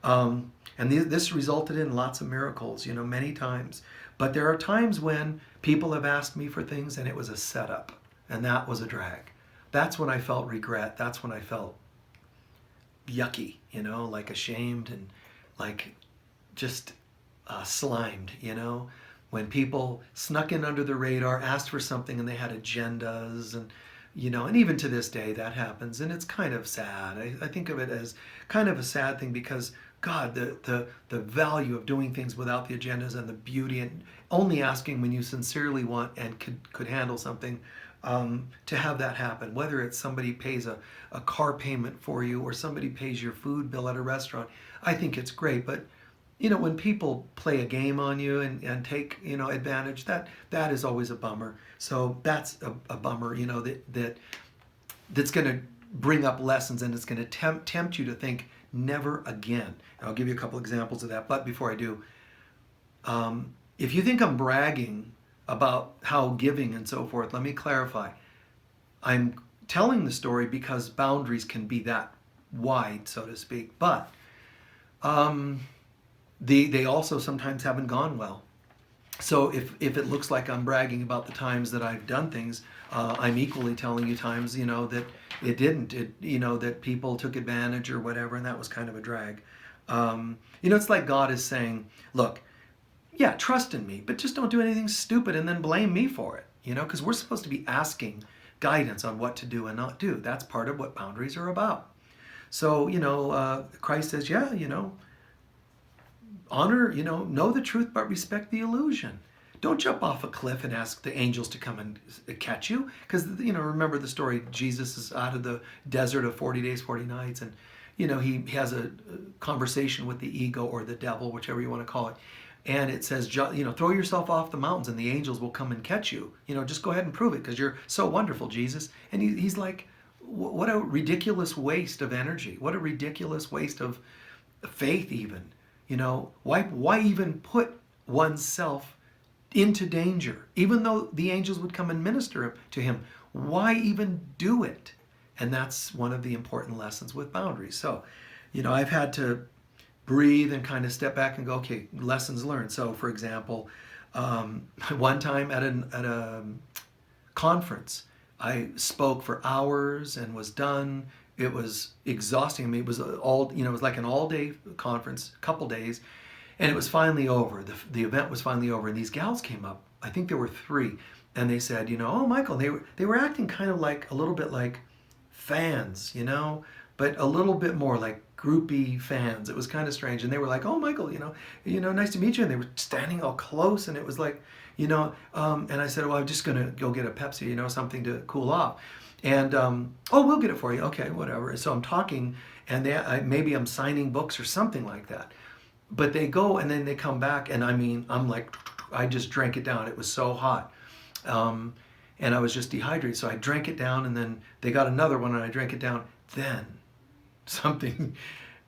And this resulted in lots of miracles, many times. But there are times when people have asked me for things and it was a setup, and that was a drag. That's when I felt regret. That's when I felt yucky, like ashamed and like just slimed, when people snuck in under the radar, asked for something, and they had agendas, and and even to this day that happens, and it's kind of sad. I think of it as kind of a sad thing, because God, the value of doing things without the agendas, and the beauty, and only asking when you sincerely want and could handle something, to have that happen, whether it's somebody pays a car payment for you or somebody pays your food bill at a restaurant. I think it's great, but when people play a game on you and take, advantage, that is always a bummer. So that's a bummer, that's going to bring up lessons, and it's going to tempt you to think never again. And I'll give you a couple examples of that. But before I do, if you think I'm bragging about how giving and so forth, let me clarify. I'm telling the story because boundaries can be that wide, so to speak. But they also sometimes haven't gone well. So if it looks like I'm bragging about the times that I've done things, I'm equally telling you times, that it didn't. That people took advantage or whatever, and that was kind of a drag. It's like God is saying, look, yeah, trust in me, but just don't do anything stupid and then blame me for it, because we're supposed to be asking guidance on what to do and not do. That's part of what boundaries are about. So, Christ says, yeah, honor, know the truth, but respect the illusion. Don't jump off a cliff and ask the angels to come and catch you. Because, remember the story, Jesus is out of the desert of 40 days, 40 nights, and, he has a conversation with the ego or the devil, whichever you want to call it. And it says, throw yourself off the mountains and the angels will come and catch you. Just go ahead and prove it because you're so wonderful, Jesus. And he's like, what a ridiculous waste of energy. What a ridiculous waste of faith even. Why even put oneself into danger? Even though the angels would come and minister to him, why even do it? And that's one of the important lessons with boundaries. So, I've had to breathe and kind of step back and go, okay, lessons learned. So, for example, one time at a conference, I spoke for hours and was done. It was exhausting. I mean, it was it was like an all-day conference, a couple days, and it was finally over. The event was finally over, and these gals came up. I think there were 3, and they said, oh, Michael, they were acting kind of like a little bit like fans, but a little bit more like groupie fans. It was kind of strange, and they were like, "Oh, Michael, nice to meet you." And they were standing all close, and it was like, and I said, "Well, I'm just gonna go get a Pepsi, something to cool off." And oh, we'll get it for you. Okay, whatever. So I'm talking, and maybe I'm signing books or something like that. But they go, and then they come back, and I mean, I'm like, I just drank it down. It was so hot. And I was just dehydrated. So I drank it down, and then they got another one, and I drank it down. Then something,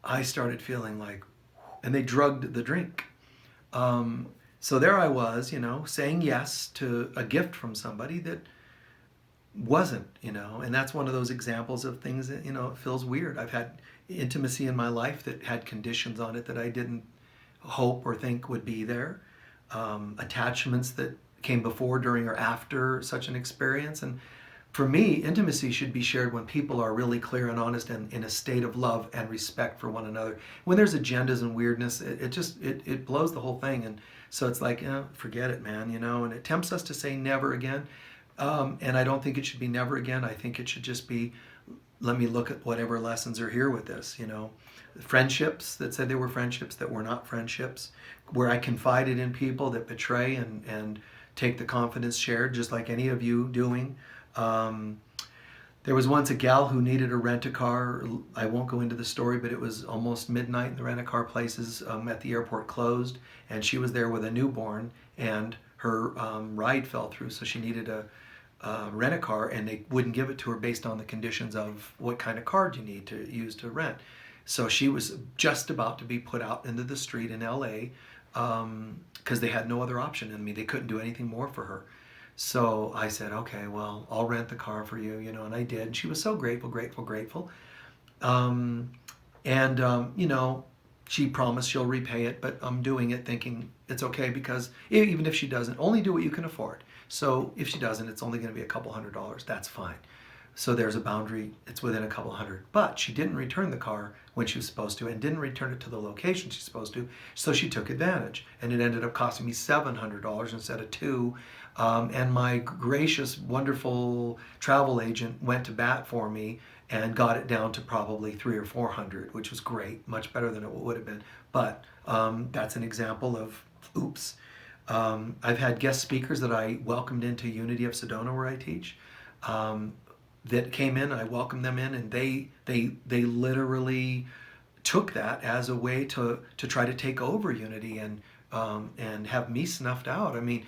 I started feeling like, and they drugged the drink. So there I was, saying yes to a gift from somebody that wasn't, and that's one of those examples of things that, it feels weird. I've had intimacy in my life that had conditions on it that I didn't hope or think would be there. Attachments that came before, during, or after such an experience. And for me, intimacy should be shared when people are really clear and honest and in a state of love and respect for one another. When there's agendas and weirdness, it blows the whole thing. And so it's like, forget it, man, and it tempts us to say never again. And I don't think it should be never again. I think it should just be, let me look at whatever lessons are here with this, Friendships that said they were friendships that were not friendships, where I confided in people that betray and take the confidence shared, just like any of you doing. There was once a gal who needed a rent-a-car. I won't go into the story, but it was almost midnight and the rent-a-car places at the airport closed, and she was there with a newborn, and her ride fell through, so she needed a rent-a-car, and they wouldn't give it to her based on the conditions of what kind of card you need to use to rent. So she was just about to be put out into the street in LA because they had no other option. I mean, they couldn't do anything more for her. So I said, okay, well, I'll rent the car for you, and I did. And she was so grateful. She promised she'll repay it, but I'm doing it thinking it's okay because even if she doesn't, only do what you can afford. So if she doesn't, it's only going to be a couple $100. That's fine. So there's a boundary. It's within a couple $100. But she didn't return the car when she was supposed to and didn't return it to the location she's supposed to. So she took advantage. And it ended up costing me $700 instead of $200. And my gracious, wonderful travel agent went to bat for me and got it down to probably $300 or $400, which was great, much better than it would have been. But that's an example of oops. I've had guest speakers that I welcomed into Unity of Sedona, where I teach, that came in. I welcomed them in, and they literally took that as a way to try to take over Unity and have me snuffed out. I mean,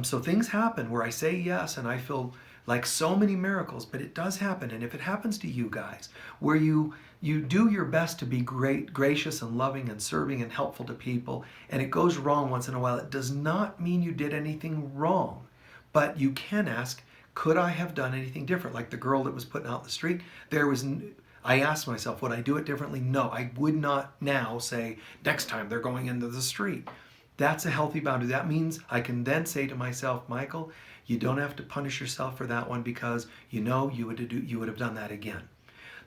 so things happen where I say yes and I feel like so many miracles, but it does happen. And if it happens to you guys, where you do your best to be gracious and loving and serving and helpful to people, and it goes wrong once in a while, it does not mean you did anything wrong. But you can ask, could I have done anything different? Like the girl that was put out in the street, I asked myself, would I do it differently? No, I would not now say, next time they're going into the street. That's a healthy boundary. That means I can then say to myself, Michael, you don't have to punish yourself for that one because you know you would have done that again.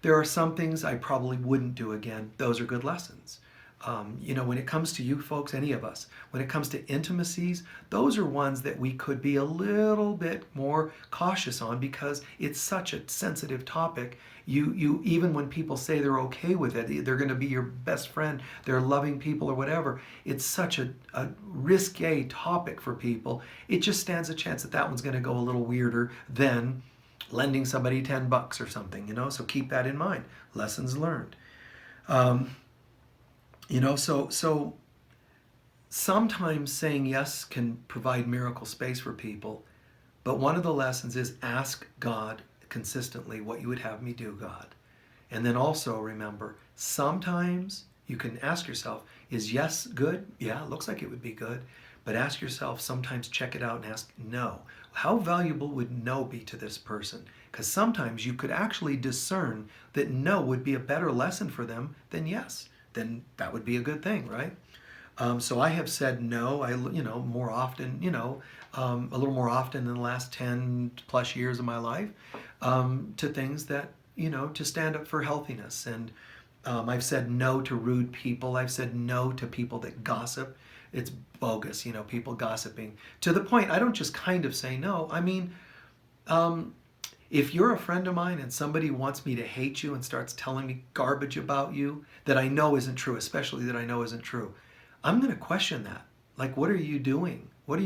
There are some things I probably wouldn't do again. Those are good lessons. When it comes to you folks, any of us, when it comes to intimacies, those are ones that we could be a little bit more cautious on because it's such a sensitive topic. You even when people say they're okay with it, they're going to be your best friend, they're loving people or whatever, it's such a risque topic for people. It just stands a chance that that one's going to go a little weirder than lending somebody $10 or something, so keep that in mind. Lessons learned. So sometimes saying yes can provide miracle space for people, but one of the lessons is ask God consistently, what you would have me do, God. And then also remember, sometimes you can ask yourself, is yes good? Yeah, it looks like it would be good. But ask yourself, sometimes check it out and ask no. How valuable would no be to this person? Because sometimes you could actually discern that no would be a better lesson for them than yes. Then that would be a good thing, right? So I have said no, more often, a little more often in the last 10 plus years of my life, to things that, to stand up for healthiness. And I've said no to rude people. I've said no to people that gossip. It's bogus, people gossiping. To the point, I don't just kind of say no. I mean, if you're a friend of mine and somebody wants me to hate you and starts telling me garbage about you that I know isn't true, especially that I know isn't true, I'm going to question that. Like, what are you doing? What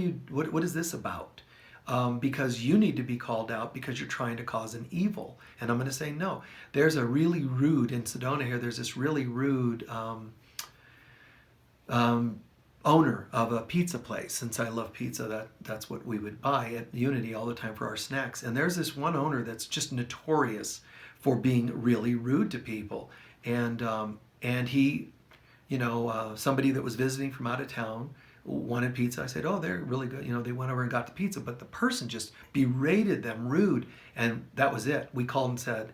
is this about? Because you need to be called out because you're trying to cause an evil. And I'm going to say no. There's a really rude, in Sedona here, there's this really rude owner of a pizza place. Since I love pizza, that's what we would buy at Unity all the time for our snacks. And there's this one owner that's just notorious for being really rude to people. And he, somebody that was visiting from out of town wanted pizza. I said, oh, they're really good. They went over and got the pizza, but the person just berated them, rude. And that was it. We called and said,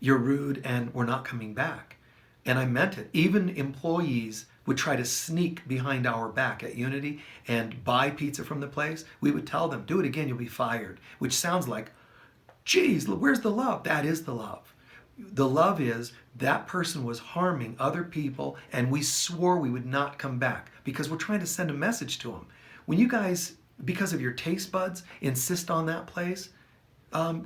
you're rude and we're not coming back. And I meant it. Even employees would try to sneak behind our back at Unity and buy pizza from the place. We would tell them, do it again, you'll be fired. Which sounds like, geez, where's the love? That is the love. The love is that person was harming other people and we swore we would not come back because we're trying to send a message to them. When you guys, because of your taste buds, insist on that place,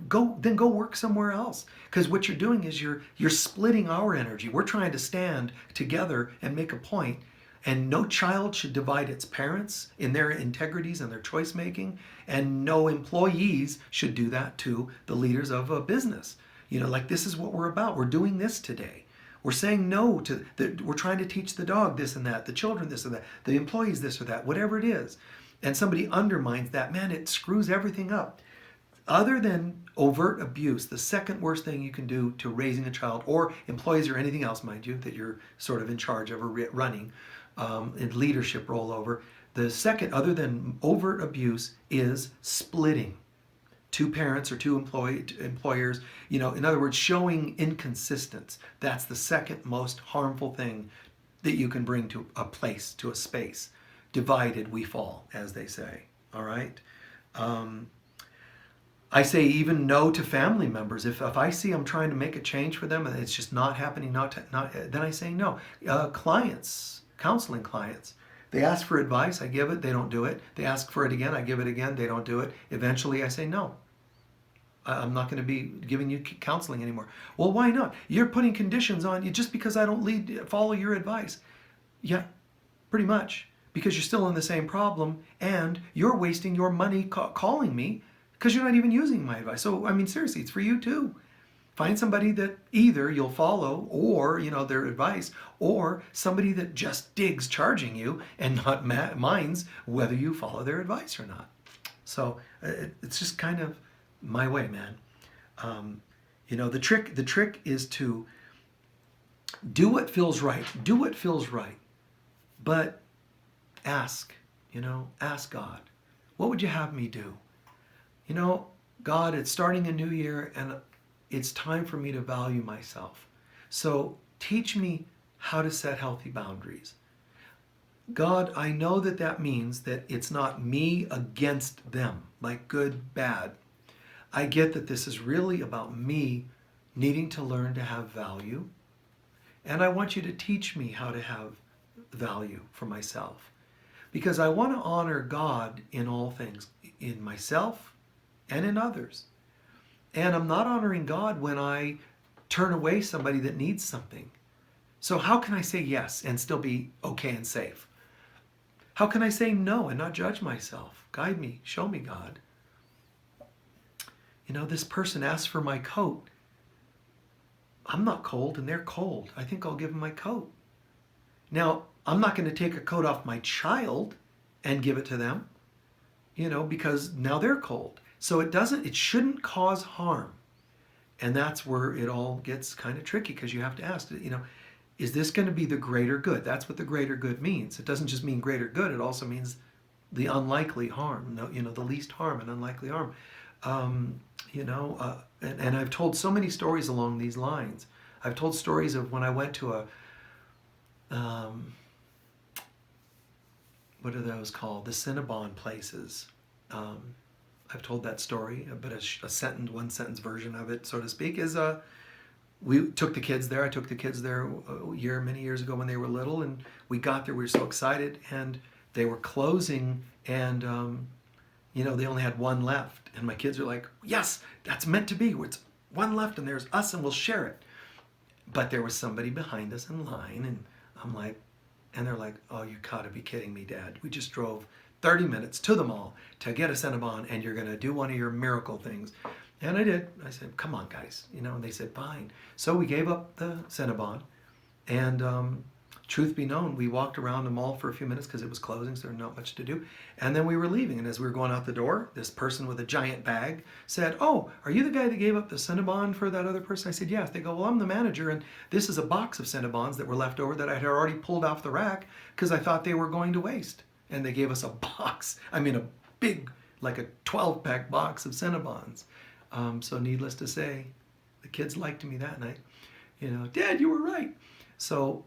go work somewhere else. Because what you're doing is you're splitting our energy. We're trying to stand together and make a point. And no child should divide its parents in their integrities and their choice making. And no employees should do that to the leaders of a business. Like this is what we're about. We're doing this today. We're saying no to we're trying to teach the dog this and that, the children this or that, the employees this or that, whatever it is. And somebody undermines that, man, it screws everything up. Other than overt abuse, the second worst thing you can do to raising a child, or employees or anything else, mind you, that you're sort of in charge of or running, in leadership rollover, the second, other than overt abuse, is splitting. Two parents or two employers, in other words, showing inconsistence. That's the second most harmful thing that you can bring to a place, to a space. Divided we fall, as they say, all right? I say even no to family members. If I see I'm trying to make a change for them and it's just not happening, then I say no. Clients, counseling clients, they ask for advice, I give it, they don't do it. They ask for it again, I give it again, they don't do it. Eventually I say no. I'm not going to be giving you counseling anymore. Well, why not? You're putting conditions on you just because I don't follow your advice. Yeah, pretty much. Because you're still in the same problem and you're wasting your money calling me because you're not even using my advice. So, seriously, it's for you too. Find somebody that either you'll follow or, their advice, or somebody that just digs charging you and not minds whether you follow their advice or not. So it's just kind of my way, man. The trick is to do what feels right. Do what feels right. But ask God, what would you have me do? God, it's starting a new year and it's time for me to value myself. So teach me how to set healthy boundaries. God, I know that means that it's not me against them, like good, bad. I get that this is really about me needing to learn to have value. And I want you to teach me how to have value for myself. Because I want to honor God in all things, in myself and in others. And I'm not honoring God when I turn away somebody that needs something. So how can I say yes and still be okay and safe? How can I say no and not judge myself? Guide me, show me, God. This person asked for my coat. I'm not cold and they're cold. I think I'll give them my coat. Now, I'm not going to take a coat off my child and give it to them, because now they're cold. So it shouldn't cause harm. And that's where it all gets kind of tricky, because you have to ask, is this going to be the greater good? That's what the greater good means. It doesn't just mean greater good. It also means the unlikely harm, the least harm and unlikely harm. And I've told so many stories along these lines. I've told stories of when I went to what are those called? The Cinnabon places. I've told that story, but one sentence version of it, so to speak, is we took the kids there. I took the kids there many years ago when they were little, and we got there. We were so excited, and they were closing, and they only had one left, and my kids are like, "Yes, that's meant to be. It's one left, and there's us, and we'll share it." But there was somebody behind us in line, and I'm like, and they're like, "Oh, you gotta be kidding me, Dad. We just drove 30 minutes to the mall to get a Cinnabon, and you're gonna do one of your miracle things." And I did. I said, "Come on, guys," and they said, "Fine." So we gave up the Cinnabon, and truth be known, we walked around the mall for a few minutes because it was closing, so there was not much to do. And then we were leaving, and as we were going out the door, this person with a giant bag said, "Oh, are you the guy that gave up the Cinnabon for that other person?" I said, "Yes." They go, "Well, I'm the manager, and this is a box of Cinnabons that were left over that I had already pulled off the rack because I thought they were going to waste." And they gave us a box, a big, like a 12-pack box of Cinnabons. So needless to say, the kids liked me that night. "Dad, you were right." So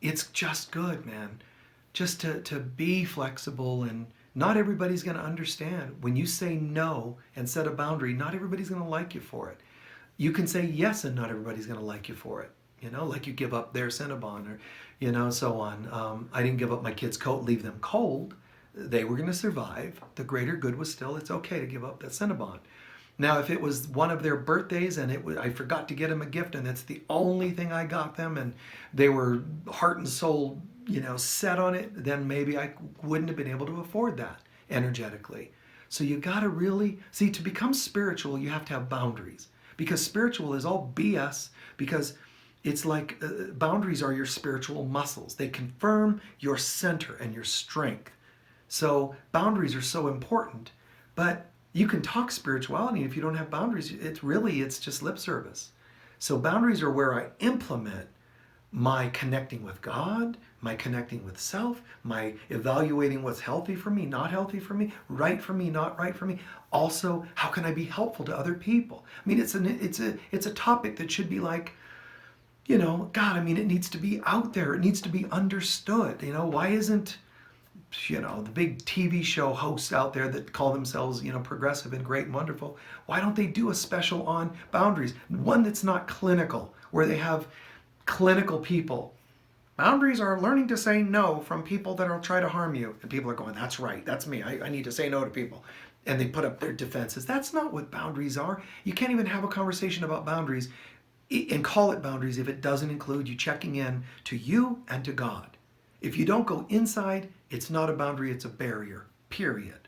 it's just good, man, just to be flexible, and not everybody's going to understand. When you say no and set a boundary, not everybody's going to like you for it. You can say yes and not everybody's going to like you for it. Like you give up their Cinnabon or, so on. I didn't give up my kids' coat, leave them cold. They were going to survive. The greater good was still, it's okay to give up that Cinnabon. Now, if it was one of their birthdays and I forgot to get them a gift and it's the only thing I got them and they were heart and soul, set on it, then maybe I wouldn't have been able to afford that energetically. So you got to really, see, to become spiritual, you have to have boundaries, because spiritual is all BS, because it's like boundaries are your spiritual muscles. They confirm your center and your strength. So boundaries are so important, but you can talk spirituality. If you don't have boundaries, it's just lip service. So boundaries are where I implement my connecting with God, my connecting with self, my evaluating what's healthy for me, not healthy for me, right for me, not right for me. Also, how can I be helpful to other people? It's a topic that should be like, God, it needs to be out there. It needs to be understood. Why isn't the big TV show hosts out there that call themselves, progressive and great and wonderful, why don't they do a special on boundaries? One that's not clinical, where they have clinical people. Boundaries are learning to say no from people that will try to harm you. And people are going, "That's right, that's me. I need to say no to people." And they put up their defenses. That's not what boundaries are. You can't even have a conversation about boundaries and call it boundaries if it doesn't include you checking in to you and to God. If you don't go inside, it's not a boundary, it's a barrier, period.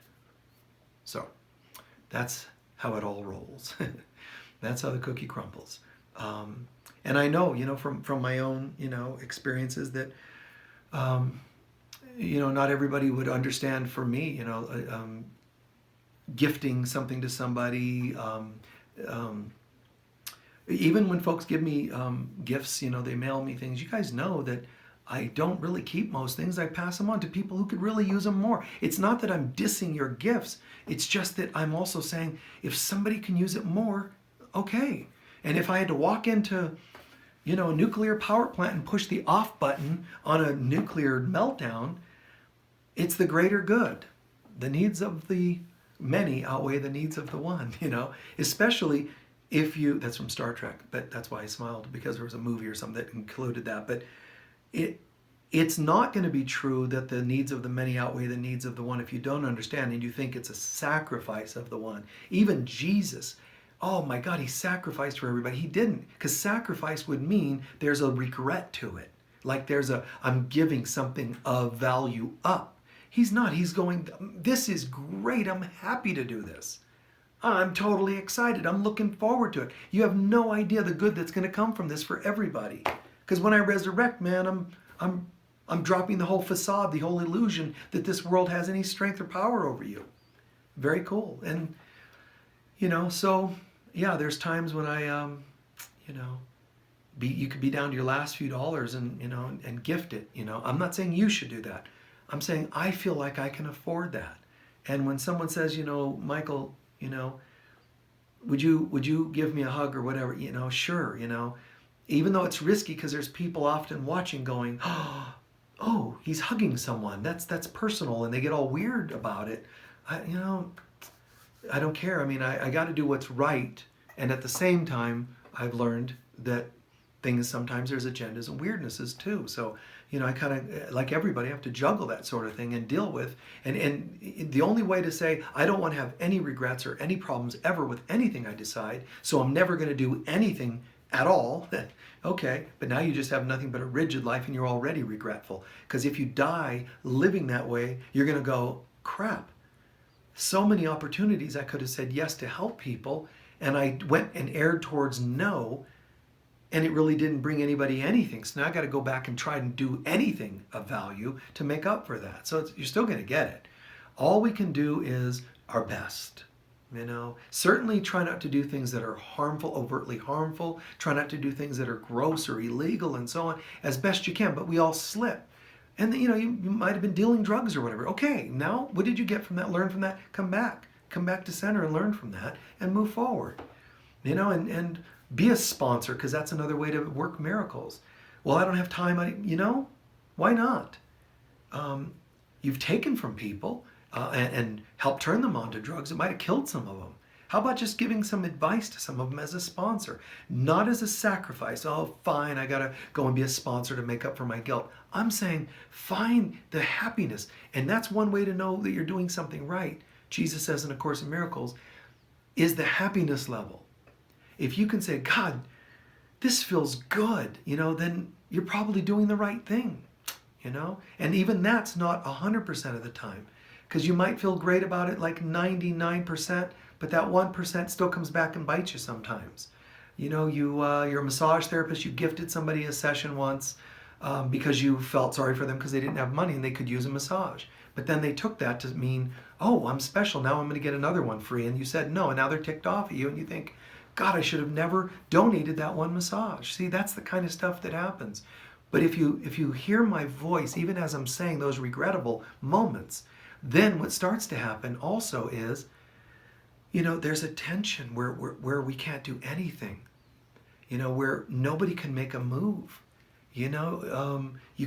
So that's how it all rolls. That's how the cookie crumbles. And I know, from my own, experiences that, not everybody would understand for me, gifting something to somebody. Even when folks give me gifts, they mail me things. You guys know that I don't really keep most things. I pass them on to people who could really use them more. It's not that I'm dissing your gifts. It's just that I'm also saying if somebody can use it more, okay. And if I had to walk into, a nuclear power plant and push the off button on a nuclear meltdown, it's the greater good. The needs of the many outweigh the needs of the one, especially if you, that's from Star Trek, but that's why I smiled, because there was a movie or something that included that. But it's not going to be true that the needs of the many outweigh the needs of the one if you don't understand and you think it's a sacrifice of the one. Even Jesus, oh my God, he sacrificed for everybody. He didn't, because sacrifice would mean there's a regret to it. Like I'm giving something of value up. He's not. He's going, this is great. I'm happy to do this. I'm totally excited. I'm looking forward to it. You have no idea the good that's going to come from this for everybody. Because when I resurrect, man, I'm dropping the whole facade, the whole illusion that this world has any strength or power over you. Very cool. And, so, yeah, there's times when I, you could be down to your last few dollars and, and gift it. I'm not saying you should do that. I'm saying I feel like I can afford that. And when someone says, Michael, would you give me a hug or whatever, sure, even though it's risky because there's people often watching going, oh, he's hugging someone. That's personal. And they get all weird about it. I don't care. I mean, I got to do what's right. And at the same time, I've learned that sometimes there's agendas and weirdnesses too. So, I kind of, like everybody, have to juggle that sort of thing and deal with. And the only way to say, I don't want to have any regrets or any problems ever with anything I decide, so I'm never going to do anything at all. Okay, but now you just have nothing but a rigid life and you're already regretful. Because if you die living that way, you're going to go, crap. So many opportunities I could have said yes to help people, and I went and erred towards no, and it really didn't bring anybody anything. So now I got to go back and try and do anything of value to make up for that. So you're still going to get it. All we can do is our best. Certainly try not to do things that are harmful, overtly harmful. Try not to do things that are gross or illegal and so on as best you can. But we all slip. And you might have been dealing drugs or whatever. Okay, now what did you get from that? Learn from that. Come back to center and learn from that and move forward. And be a sponsor, because that's another way to work miracles. Well, I don't have time. Why not? You've taken from people and helped turn them on to drugs. It might have killed some of them. How about just giving some advice to some of them as a sponsor? Not as a sacrifice. Oh, fine, I got to go and be a sponsor to make up for my guilt. I'm saying find the happiness. And that's one way to know that you're doing something right. Jesus says in A Course in Miracles, is the happiness level. If you can say, God, this feels good, then you're probably doing the right thing, And even that's not 100% of the time, because you might feel great about it like 99%, but that 1% still comes back and bites you sometimes. You're a massage therapist, you gifted somebody a session once because you felt sorry for them because they didn't have money and they could use a massage. But then they took that to mean, oh, I'm special, now I'm going to get another one free. And you said no, and now they're ticked off at you, and you think, God, I should have never donated that one massage. See, that's the kind of stuff that happens. But if you hear my voice, even as I'm saying those regrettable moments, then what starts to happen also is, there's a tension where we can't do anything, where nobody can make a move. You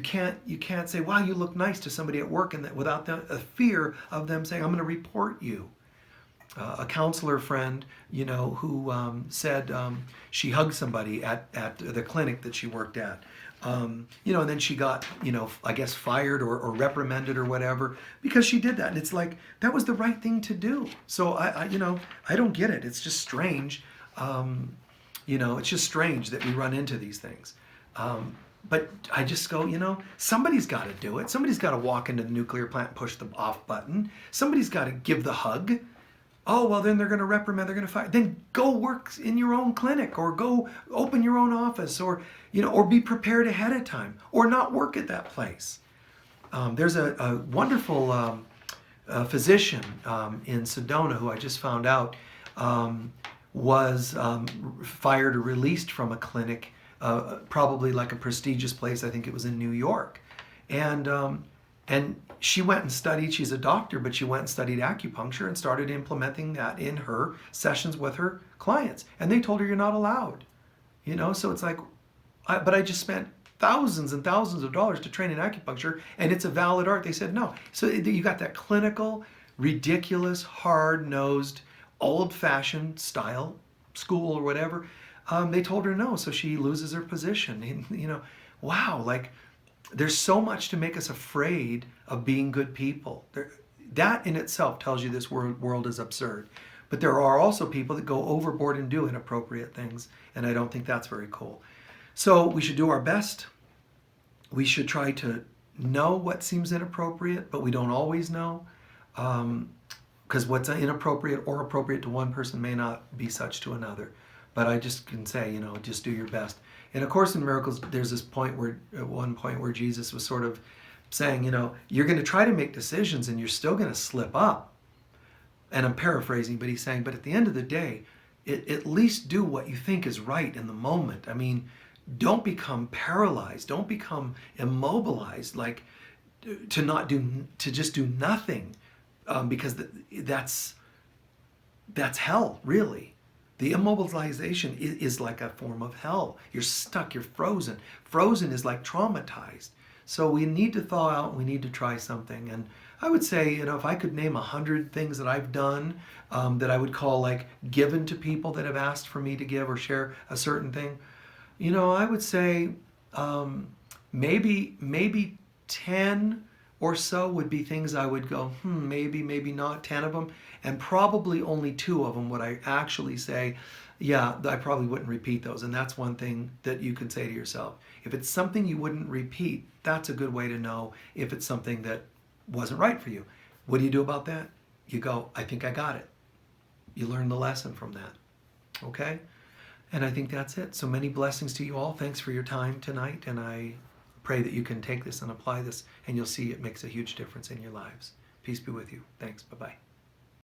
can't say, wow, you look nice to somebody at work, and that without a fear of them saying, I'm going to report you. A counselor friend, who said she hugged somebody at the clinic that she worked at. And then she got, I guess fired or reprimanded or whatever because she did that. And it's like, that was the right thing to do. So I don't get it. It's just strange. It's just strange that we run into these things. But I just go, somebody's got to do it. Somebody's got to walk into the nuclear plant and push the off button. Somebody's got to give the hug. Oh, well, then they're going to reprimand, they're going to fire. Then go work in your own clinic, or go open your own office, or, or be prepared ahead of time, or not work at that place. There's a wonderful physician in Sedona who I just found out was fired or released from a clinic, probably like a prestigious place. I think it was in New York. And she went and studied, she's a doctor, but she went and studied acupuncture and started implementing that in her sessions with her clients. And they told her, you're not allowed. So it's like, but I just spent thousands and thousands of dollars to train in acupuncture, and it's a valid art. They said no. So you got that clinical, ridiculous, hard-nosed, old-fashioned style school or whatever. They told her no, so she loses her position. And, wow, like, there's so much to make us afraid of being good people. That in itself tells you this world is absurd. But there are also people that go overboard and do inappropriate things, and I don't think that's very cool. So we should do our best. We should try to know what seems inappropriate, but we don't always know. Because what's inappropriate or appropriate to one person may not be such to another. But I just can say, just do your best. And of course, in Miracles, there's this point at one point where Jesus was sort of saying, you're going to try to make decisions and you're still going to slip up. And I'm paraphrasing, but he's saying, but at the end of the day, at least do what you think is right in the moment. I mean, don't become paralyzed. Don't become immobilized, like to just do nothing, because that's hell, really. The immobilization is like a form of hell. You're stuck, you're frozen. Frozen is like traumatized. So we need to thaw out, we need to try something. And I would say, if I could name 100 things that I've done that I would call like given to people that have asked for me to give or share a certain thing, I would say maybe 10 or so would be things I would go, maybe not, 10 of them. And probably only 2 of them would I actually say, yeah, I probably wouldn't repeat those. And that's one thing that you can say to yourself. If it's something you wouldn't repeat, that's a good way to know if it's something that wasn't right for you. What do you do about that? You go, I think I got it. You learn the lesson from that. Okay? And I think that's it. So many blessings to you all. Thanks for your time tonight. And I pray that you can take this and apply this, and you'll see it makes a huge difference in your lives. Peace be with you. Thanks. Bye-bye.